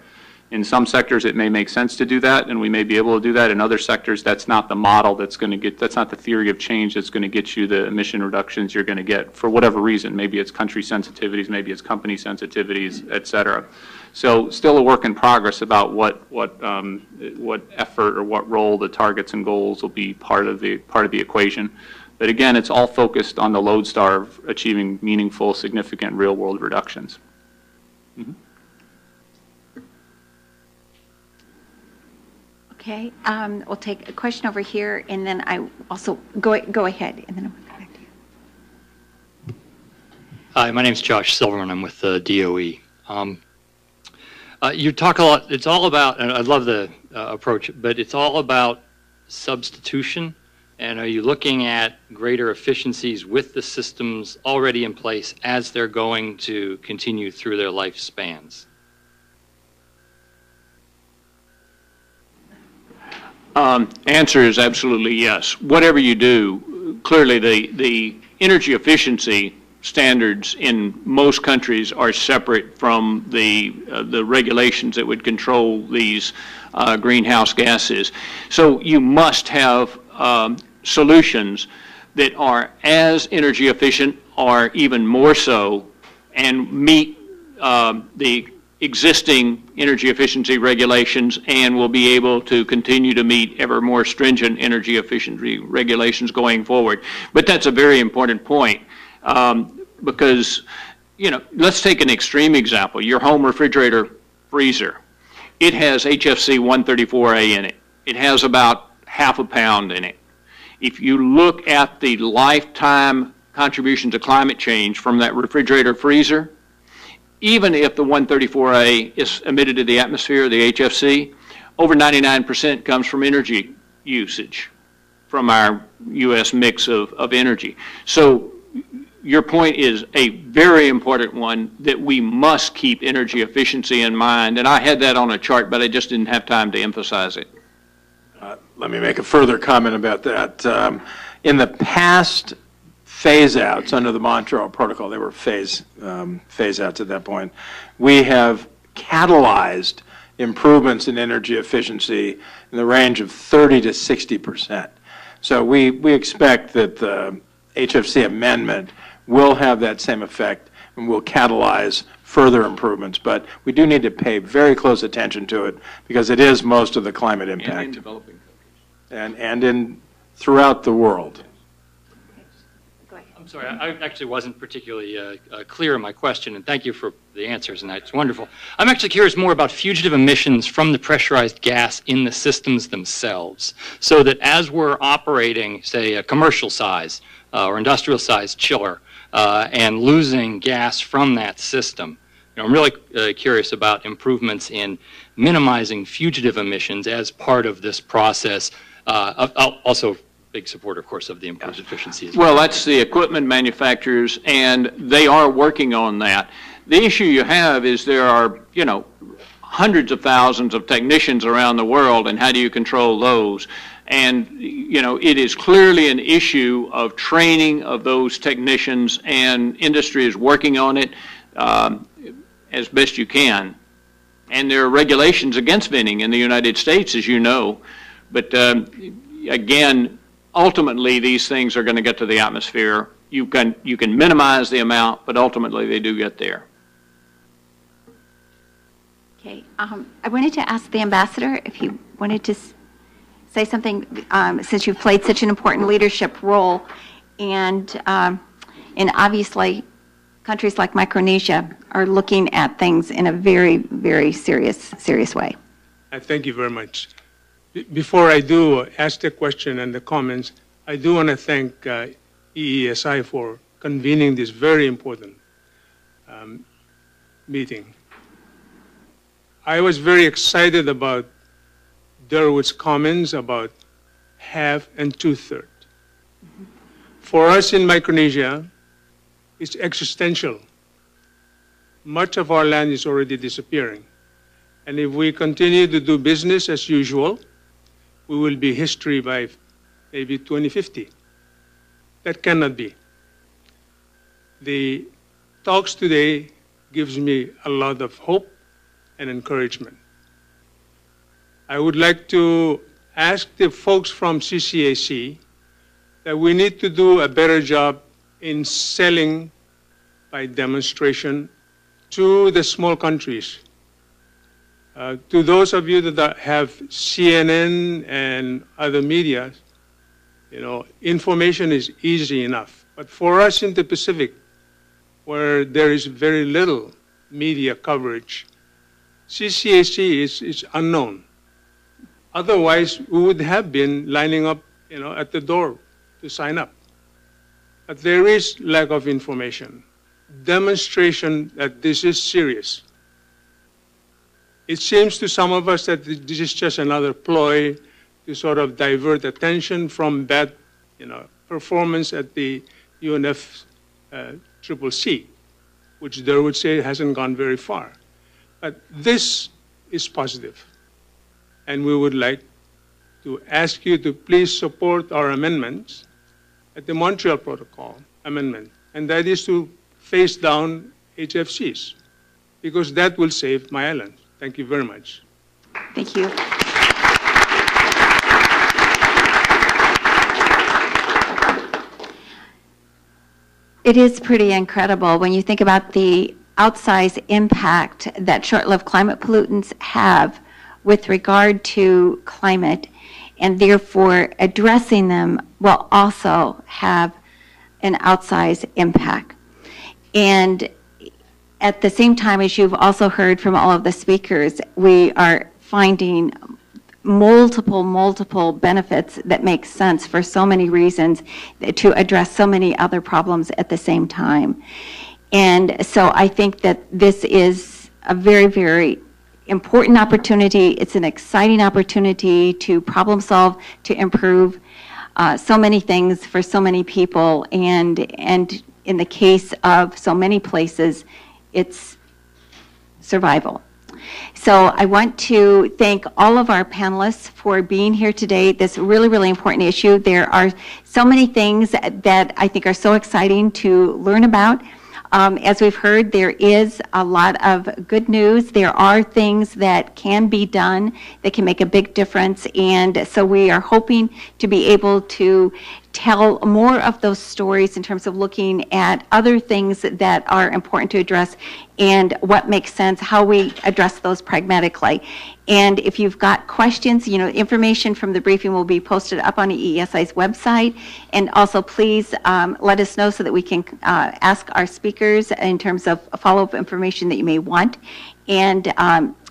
In some sectors, it may make sense to do that, and we may be able to do that. In other sectors, that's not the model that's going to get, that's not the theory of change that's going to get you the emission reductions you're going to get for whatever reason. Maybe it's country sensitivities, maybe it's company sensitivities, et cetera. So still a work in progress about what effort or what role the targets and goals will be part of the equation. But again, it's all focused on the lodestar of achieving meaningful, significant real-world reductions. Mm-hmm. Okay, we'll take a question over here, and then I also go ahead, and then I'm going to come back to you. Hi, my name's Josh Silverman. I'm with the DOE. You talk a lot, it's all about, and I love the approach, but it's all about substitution. And are you looking at greater efficiencies with the systems already in place as they're going to continue through their lifespans? Answer is absolutely yes. Whatever you do, clearly the energy efficiency standards in most countries are separate from the regulations that would control these greenhouse gases. So you must have solutions that are as energy efficient or even more so and meet the existing energy efficiency regulations and will be able to continue to meet ever more stringent energy efficiency regulations going forward. But that's a very important point because, you know, let's take an extreme example. Your home refrigerator freezer. It has HFC 134A in it. It has about half a pound in it. If you look at the lifetime contribution to climate change from that refrigerator freezer, even if the 134A is emitted to the atmosphere, the HFC, over 99% comes from energy usage from our U.S. mix of energy. So your point is a very important one that we must keep energy efficiency in mind. And I had that on a chart, but I just didn't have time to emphasize it. Let me make a further comment about that. In the past phase-outs under the Montreal Protocol, they were phase-outs at that point, we have catalyzed improvements in energy efficiency in the range of 30 to 60%. So we expect that the HFC amendment will have that same effect and will catalyze further improvements. But we do need to pay very close attention to it because it is most of the climate impact. And in developing countries. And in throughout the world. I'm sorry, I actually wasn't particularly clear in my question, and thank you for the answers, and that's wonderful. I'm actually curious more about fugitive emissions from the pressurized gas in the systems themselves, so that as we're operating, say, a commercial size or industrial size chiller, and losing gas from that system, you know, I'm really curious about improvements in minimizing fugitive emissions as part of this process. Also, big supporter, of course, of the improved efficiency as well. Well, that's the equipment manufacturers, and they are working on that. The issue you have is there are, you know, hundreds of thousands of technicians around the world, and how do you control those? And, you know, it is clearly an issue of training of those technicians, and industry is working on it as best you can. And there are regulations against venting in the United States, as you know. But again, ultimately, these things are going to get to the atmosphere. You can minimize the amount, but ultimately they do get there. Okay. I wanted to ask the ambassador if he wanted to say something, since you've played such an important leadership role, and obviously countries like Micronesia are looking at things in a very, very serious way. Thank you very much. Before I do ask the question and the comments, I do want to thank EESI for convening this very important meeting. I was very excited about Durwood's comments about half and two-thirds. For us in Micronesia, it's existential. Much of our land is already disappearing. And if we continue to do business as usual, we will be history by maybe 2050. That cannot be. The talks today gives me a lot of hope and encouragement. I would like to ask the folks from CCAC that we need to do a better job in selling by demonstration to the small countries. To those of you that have CNN and other media, you know, information is easy enough. But for us in the Pacific, where there is very little media coverage, CCAC is unknown. Otherwise, we would have been lining up, you know, at the door to sign up. But there is lack of information. demonstration that this is serious. It seems to some of us that this is just another ploy to sort of divert attention from bad, performance at the UNF CCC, which they would say hasn't gone very far. But this is positive, and we would like to ask you to please support our amendments at the Montreal Protocol amendment, and that is to phase down HFCs, because that will save my island. Thank you very much. Thank you. It is pretty incredible when you think about the outsized impact that short-lived climate pollutants have with regard to climate, and therefore addressing them will also have an outsized impact. And at the same time, as you've also heard from all of the speakers, we are finding multiple benefits that make sense for so many reasons to address so many other problems at the same time. And so I think that this is a very important opportunity. It's an exciting opportunity to problem solve, to improve so many things for so many people, and in the case of so many places, it's survival. So I want to thank all of our panelists for being here today. This really important issue. There are so many things that I think are so exciting to learn about. As we've heard, there is a lot of good news. There are things that can be done that can make a big difference, and so we are hoping to be able to tell more of those stories in terms of looking at other things that are important to address and what makes sense, how we address those pragmatically. And if you've got questions, information from the briefing will be posted up on the EESI's website. And also please let us know so that we can ask our speakers in terms of follow-up information that you may want. And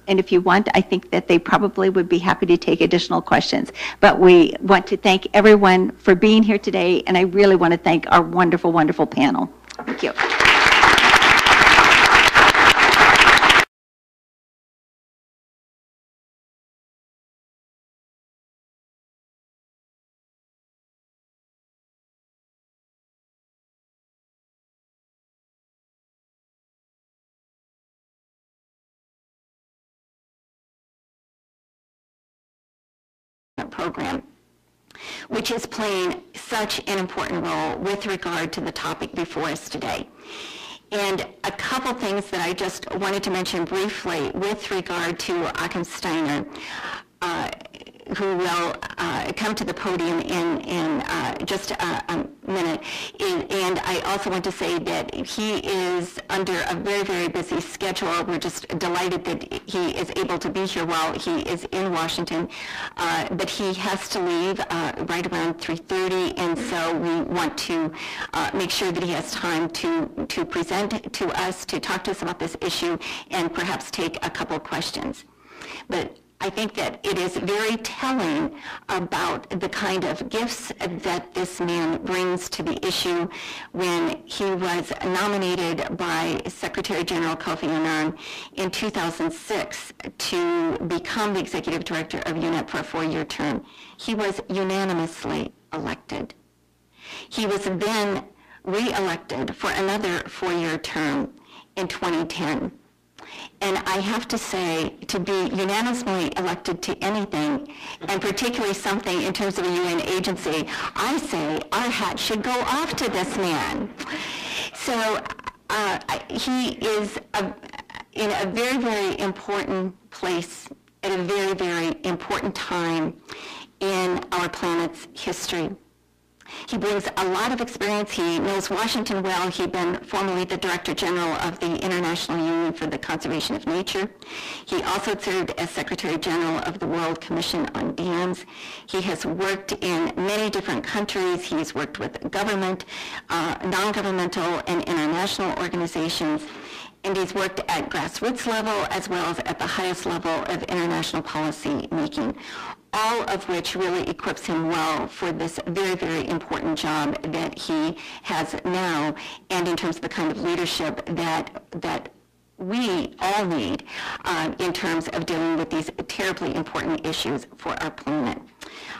if you want, I think that they probably would be happy to take additional questions. But we want to thank everyone for being here today, and I really want to thank our wonderful panel. Thank you. Program, which is playing such an important role with regard to the topic before us today. And a couple things that I just wanted to mention briefly with regard to Achim Steiner, who will come to the podium in just a minute. And I also want to say that he is under a very busy schedule. We're just delighted that he is able to be here while he is in Washington. But he has to leave right around 3:30, and so we want to make sure that he has time to present to us, to talk to us about this issue, and perhaps take a couple questions. But I think that it is very telling about the kind of gifts that this man brings to the issue when he was nominated by Secretary General Kofi Annan in 2006 to become the executive director of UNEP for a 4-year term. He was unanimously elected. He was then re-elected for another 4-year term in 2010. And I have to say, to be unanimously elected to anything, and particularly something in terms of a UN agency, I say our hat should go off to this man. So he is in a very important place at a very important time in our planet's history. He brings a lot of experience. He knows Washington well. He'd been formerly the Director General of the International Union for the Conservation of Nature. He also served as Secretary General of the World Commission on Dams. He has worked in many different countries. He's worked with government, non-governmental, and international organizations. And he's worked at grassroots level as well as at the highest level of international policy making. all of which really equips him well for this very, very important job that he has now, and in terms of the kind of leadership that we all need in terms of dealing with these terribly important issues for our planet.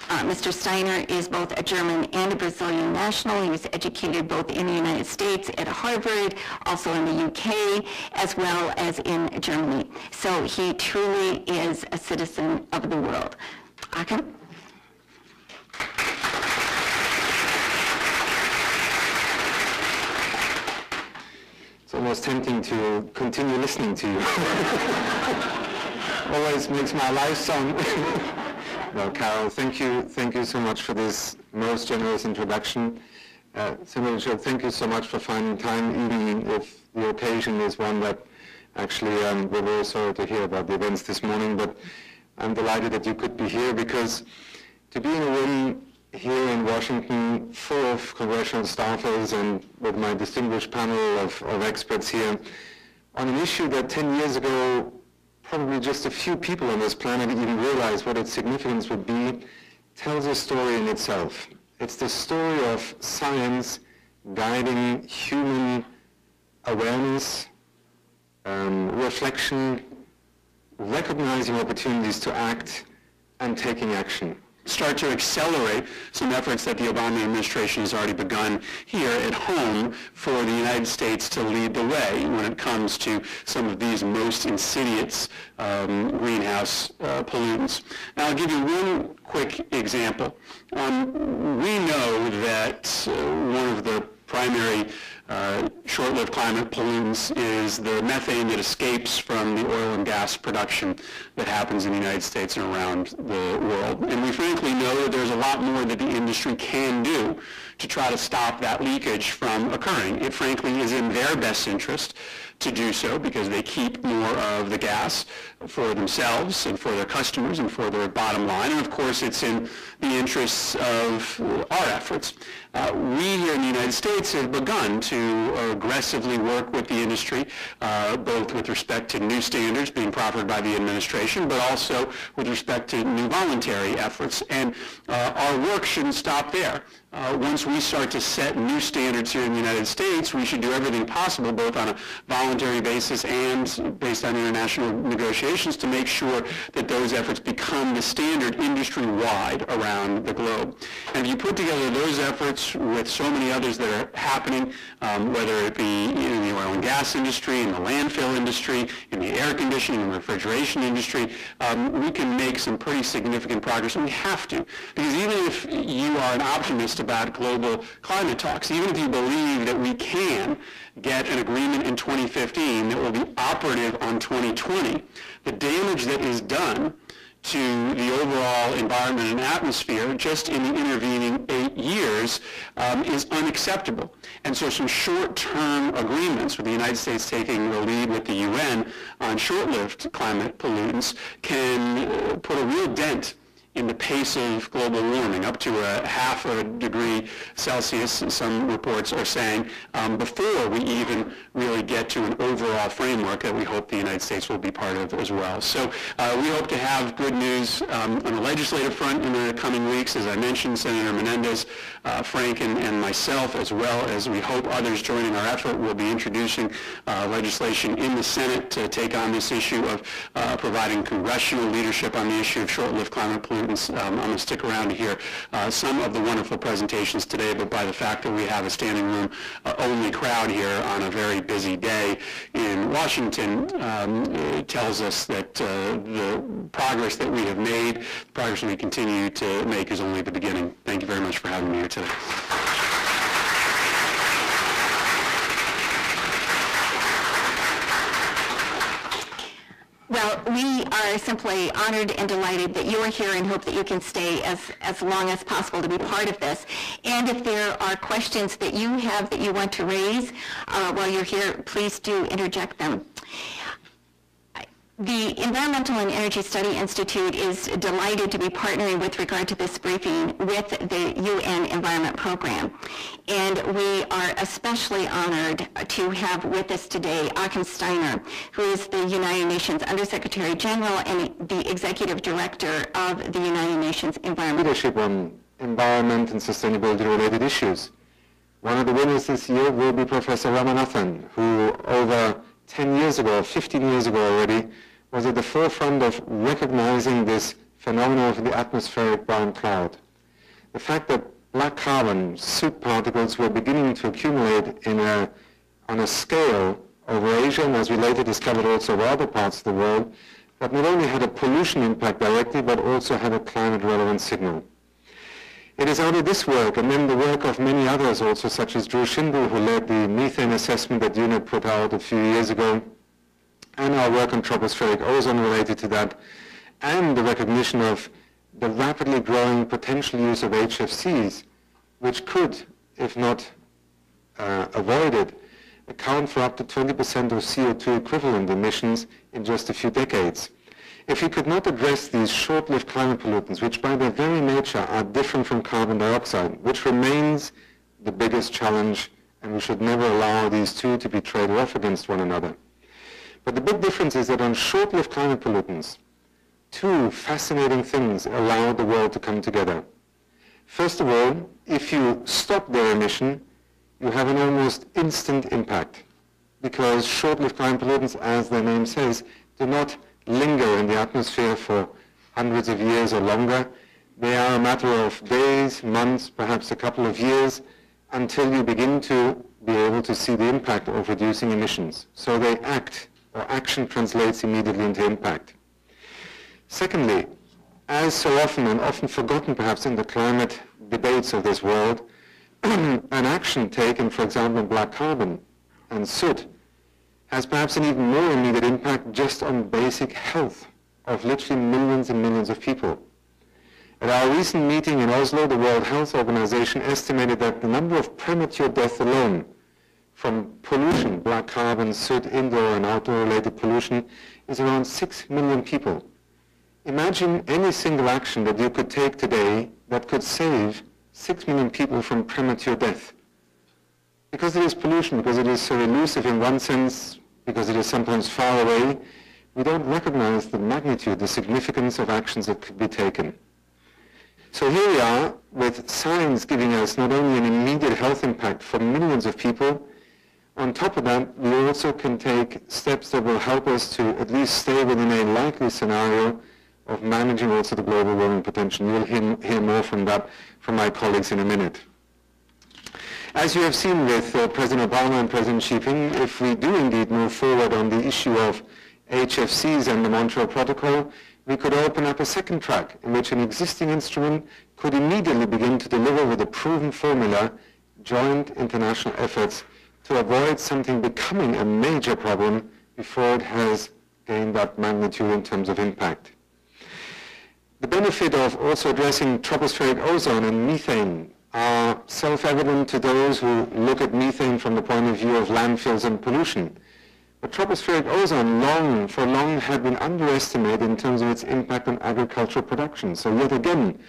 Mr. Steiner is both a German and a Brazilian national. He was educated both in the United States at Harvard, also in the UK, as well as in Germany. So he truly is a citizen of the world. Akim? It's almost tempting to continue listening to you. Always makes my life sound... No, Carol, thank you so much for this most generous introduction. Senator, thank you so much for finding time, even if the occasion is one that actually we're very sorry to hear about the events this morning, but I'm delighted that you could be here, because to be in a room here in Washington full of congressional staffers and with my distinguished panel of experts here on an issue that 10 years ago probably just a few people on this planet even realized what its significance would be, tells a story in itself. It's the story of science guiding human awareness, reflection, recognizing opportunities to act, and taking action. Start to accelerate some efforts that the Obama administration has already begun here at home for the United States to lead the way when it comes to some of these most insidious greenhouse pollutants. Now, I'll give you one quick example. We know that one of the primary short-lived climate pollutants is the methane that escapes from the oil and gas production that happens in the United States and around the world. And we frankly know that there's a lot more that the industry can do to try to stop that leakage from occurring. It frankly is in their best interest to do so, because they keep more of the gas for themselves and for their customers and for their bottom line. And of course, it's in the interests of our efforts. We here in the United States have begun to aggressively work with the industry, both with respect to new standards being proffered by the administration, but also with respect to new voluntary efforts. And our work shouldn't stop there. Once we start to set new standards here in the United States, we should do everything possible, both on a voluntary basis and based on international negotiations, to make sure that those efforts become the standard industry-wide around the globe. And if you put together those efforts with so many others that are happening, whether it be in the oil and gas industry, in the landfill industry, in the air conditioning and refrigeration industry, we can make some pretty significant progress, and we have to. Because even if you are an optimist about global climate talks, even if you believe that we can get an agreement in 2015 that will be operative on 2020, the damage that is done to the overall environment and atmosphere just in the intervening 8 years is unacceptable. And so some short-term agreements, with the United States taking the lead with the UN on short-lived climate pollutants, can put a real dent in the pace of global warming, up to a 0.5 degree Celsius, some reports are saying, before we even really get to an overall framework that we hope the United States will be part of as well. So we hope to have good news on the legislative front in the coming weeks. As I mentioned, Senator Menendez, Frank, and myself, as well as we hope others joining our effort, will be introducing legislation in the Senate to take on this issue of providing congressional leadership on the issue of short-lived climate pollutants. I'm going to stick around to hear some of the wonderful presentations today, but by the fact that we have a standing room only crowd here on a very busy day in Washington, it tells us that the progress that we have made, the progress we continue to make, is only the beginning. Thank you very much for having me here today. Well, we are simply honored and delighted that you are here, and hope that you can stay as long as possible to be part of this. And if there are questions that you have that you want to raise while you're here, please do interject them. The Environmental and Energy Study Institute is delighted to be partnering with regard to this briefing with the UN Environment Program. And we are especially honored to have with us today Achim Steiner, who is the United Nations Undersecretary General and the Executive Director of the United Nations Environment. Leadership on environment and sustainability related issues. One of the winners this year will be Professor Ramanathan, who over 10 years ago, 15 years ago already, was at the forefront of recognizing this phenomenon of the atmospheric brown cloud. The fact that black carbon, soot particles, were beginning to accumulate on a scale over Asia, and as we later discovered also over other parts of the world, that not only had a pollution impact directly, but also had a climate relevant signal. It is out of this work, and then the work of many others also, such as Drew Schindel, who led the methane assessment that UNEP put out a few years ago, and our work on tropospheric ozone related to that, and the recognition of the rapidly growing potential use of HFCs, which could, if not avoided, account for up to 20% of CO2 equivalent emissions in just a few decades. If we could not address these short-lived climate pollutants, which by their very nature are different from carbon dioxide, which remains the biggest challenge, and we should never allow these two to be traded off against one another. But the big difference is that on short-lived climate pollutants, two fascinating things allow the world to come together. First of all, if you stop their emission, you have an almost instant impact, because short-lived climate pollutants, as their name says, do not linger in the atmosphere for hundreds of years or longer. They are a matter of days, months, perhaps a couple of years, until you begin to be able to see the impact of reducing emissions. So they act, or action translates immediately into impact. Secondly, as so often, and often forgotten perhaps in the climate debates of this world, an action taken, for example, in black carbon and soot, has perhaps an even more immediate impact just on basic health of literally millions and millions of people. At our recent meeting in Oslo, the World Health Organization estimated that the number of premature deaths alone from pollution, black carbon, soot, indoor and outdoor related pollution, is around 6 million people. Imagine any single action that you could take today that could save 6 million people from premature death. Because it is pollution, because it is so elusive in one sense, because it is sometimes far away, we don't recognize the magnitude, the significance of actions that could be taken. So here we are with science giving us not only an immediate health impact for millions of people, on top of that, we also can take steps that will help us to at least stay within a likely scenario of managing also the global warming potential. You'll hear more from that from my colleagues in a minute. As you have seen with President Obama and President Xi Jinping, if we do indeed move forward on the issue of HFCs and the Montreal Protocol, we could open up a second track in which an existing instrument could immediately begin to deliver with a proven formula joint international efforts to avoid something becoming a major problem before it has gained that magnitude in terms of impact. The benefit of also addressing tropospheric ozone and methane are self-evident to those who look at methane from the point of view of landfills and pollution. But tropospheric ozone for long had been underestimated in terms of its impact on agricultural production. So yet again,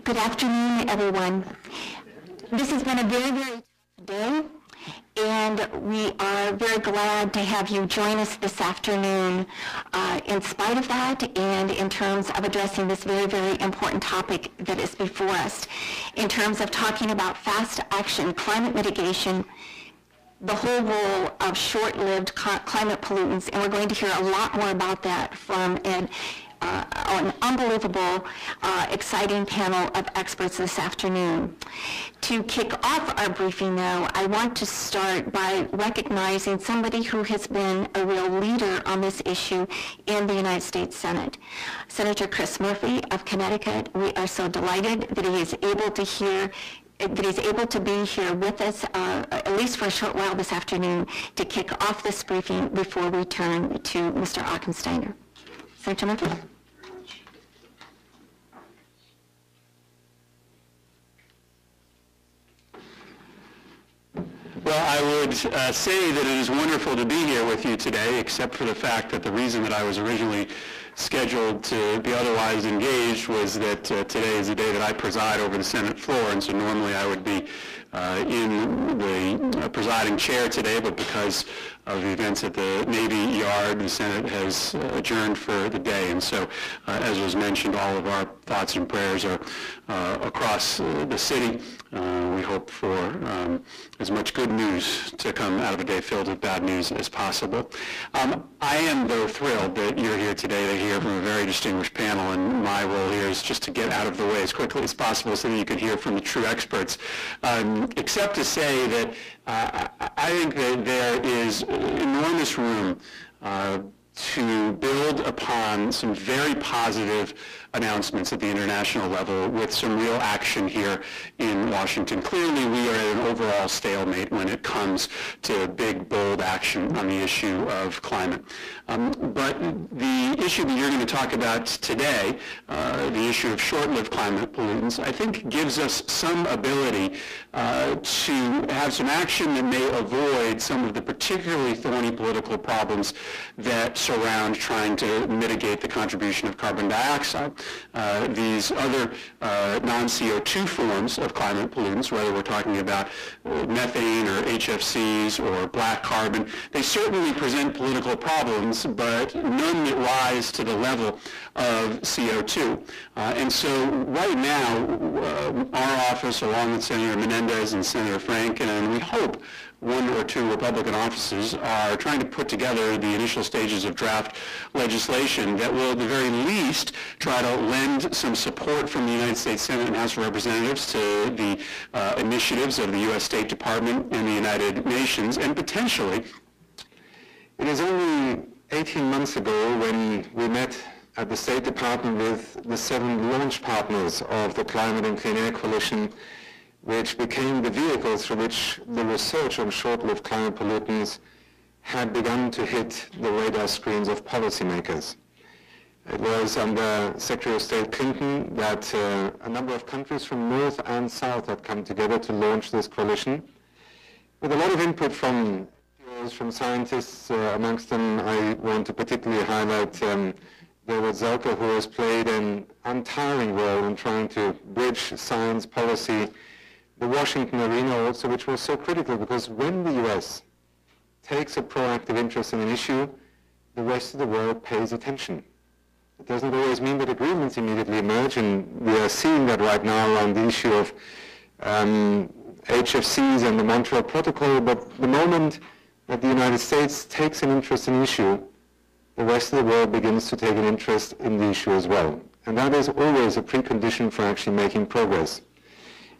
Good afternoon, everyone. This has been a very, very tough day, and we are very glad to have you join us this afternoon in spite of that and in terms of addressing this very, very important topic that is before us, in terms of talking about fast action, climate mitigation, the whole role of short-lived climate pollutants, and we're going to hear a lot more about that from an unbelievable, exciting panel of experts this afternoon. To kick off our briefing, though, I want to start by recognizing somebody who has been a real leader on this issue in the United States Senate. Senator Chris Murphy of Connecticut. We are so delighted that he is able to that he's able to be here with us, at least for a short while this afternoon, to kick off this briefing before we turn to Mr. Achensteiner. Senator Murphy? Well, I would say that it is wonderful to be here with you today, except for the fact that the reason that I was originally scheduled to be otherwise engaged was that today is the day that I preside over the Senate floor, and so normally I would be in the presiding chair today, but because of the events at the Navy Yard, the Senate has adjourned for the day. And so, as was mentioned, all of our thoughts and prayers are across the city. We hope for as much good news to come out of a day filled with bad news as possible. I am, though, thrilled that you're here today to hear from a very distinguished panel, and my role here is just to get out of the way as quickly as possible so that you can hear from the true experts. Except to say that I think that there is enormous room to build upon some very positive announcements at the international level with some real action here in Washington. Clearly, we are at an overall stalemate when it comes to big, bold action on the issue of climate. But the issue that you're going to talk about today, the issue of short-lived climate pollutants, I think gives us some ability to have some action that may avoid some of the particularly thorny political problems that surround trying to mitigate the contribution of carbon dioxide. These other non-CO2 forms of climate pollutants, whether we're talking about methane or HFCs or black carbon, they certainly present political problems, but none that rise to the level of CO2. And so right now, our office, along with Senator Menendez and Senator Franken, and we hope one or two Republican offices, are trying to put together the initial stages of draft legislation that will, at the very least, try to lend some support from the United States Senate and House of Representatives to the initiatives of the U.S. State Department and the United Nations, and potentially. It is only 18 months ago when we met at the State Department with the 7 launch partners of the Climate and Clean Air Coalition, which became the vehicle through which the research on short-lived climate pollutants had begun to hit the radar screens of policymakers. It was under Secretary of State Clinton that a number of countries from North and South had come together to launch this coalition, with a lot of input from scientists. Amongst them, I want to particularly highlight David Zelka, who has played an untiring role in trying to bridge science policy, the Washington arena also, which was so critical, because when the U.S. takes a proactive interest in an issue, the rest of the world pays attention. It doesn't always mean that agreements immediately emerge, and we are seeing that right now around the issue of HFCs and the Montreal Protocol, but the moment that the United States takes an interest in an issue, the rest of the world begins to take an interest in the issue as well. And that is always a precondition for actually making progress.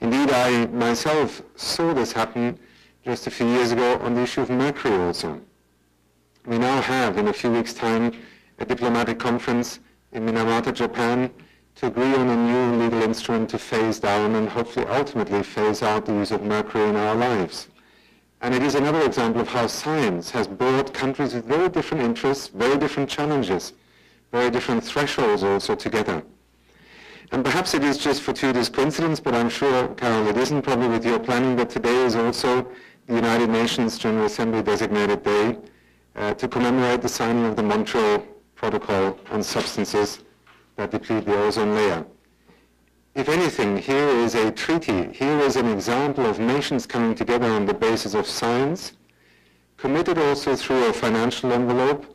Indeed, I myself saw this happen just a few years ago on the issue of mercury also. We now have, in a few weeks' time, a diplomatic conference in Minamata, Japan, to agree on a new legal instrument to phase down and hopefully ultimately phase out the use of mercury in our lives. And it is another example of how science has brought countries with very different interests, very different challenges, very different thresholds also together. And perhaps it is just fortuitous coincidence, but I'm sure, Carol, it isn't, probably with your planning, that today is also the United Nations General Assembly designated day to commemorate the signing of the Montreal Protocol on substances that deplete the ozone layer. If anything, here is a treaty, here is an example of nations coming together on the basis of science, committed also through a financial envelope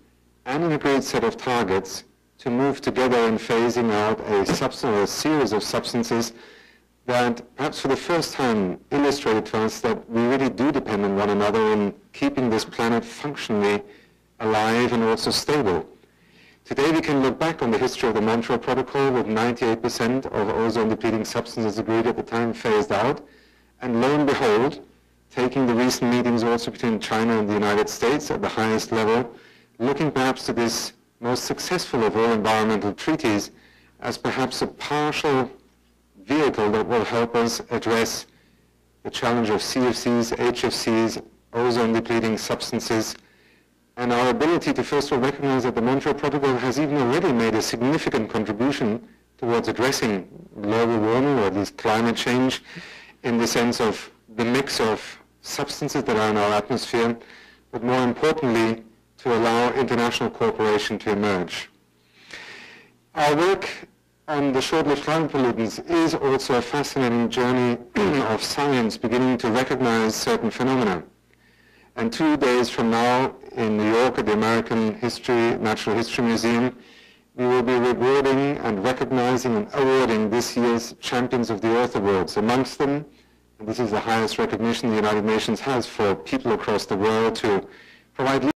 and an agreed set of targets to move together in phasing out a substance or a series of substances that perhaps for the first time illustrated to us that we really do depend on one another in keeping this planet functionally alive and also stable. Today we can look back on the history of the Montreal Protocol with 98% of ozone-depleting substances agreed at the time phased out, and lo and behold, taking the recent meetings also between China and the United States at the highest level, looking perhaps to this most successful of all environmental treaties as perhaps a partial vehicle that will help us address the challenge of CFCs, HFCs, ozone-depleting substances, and our ability to first of all recognize that the Montreal Protocol has even already made a significant contribution towards addressing global warming, or at least climate change, in the sense of the mix of substances that are in our atmosphere, but more importantly, to allow international cooperation to emerge. Our work on the short-lived climate pollutants is also a fascinating journey of science beginning to recognize certain phenomena. And 2 days from now in New York at the American Natural History Museum, we will be rewarding and recognizing and awarding this year's Champions of the Earth Awards. Amongst them, and this is the highest recognition the United Nations has for people across the world to provide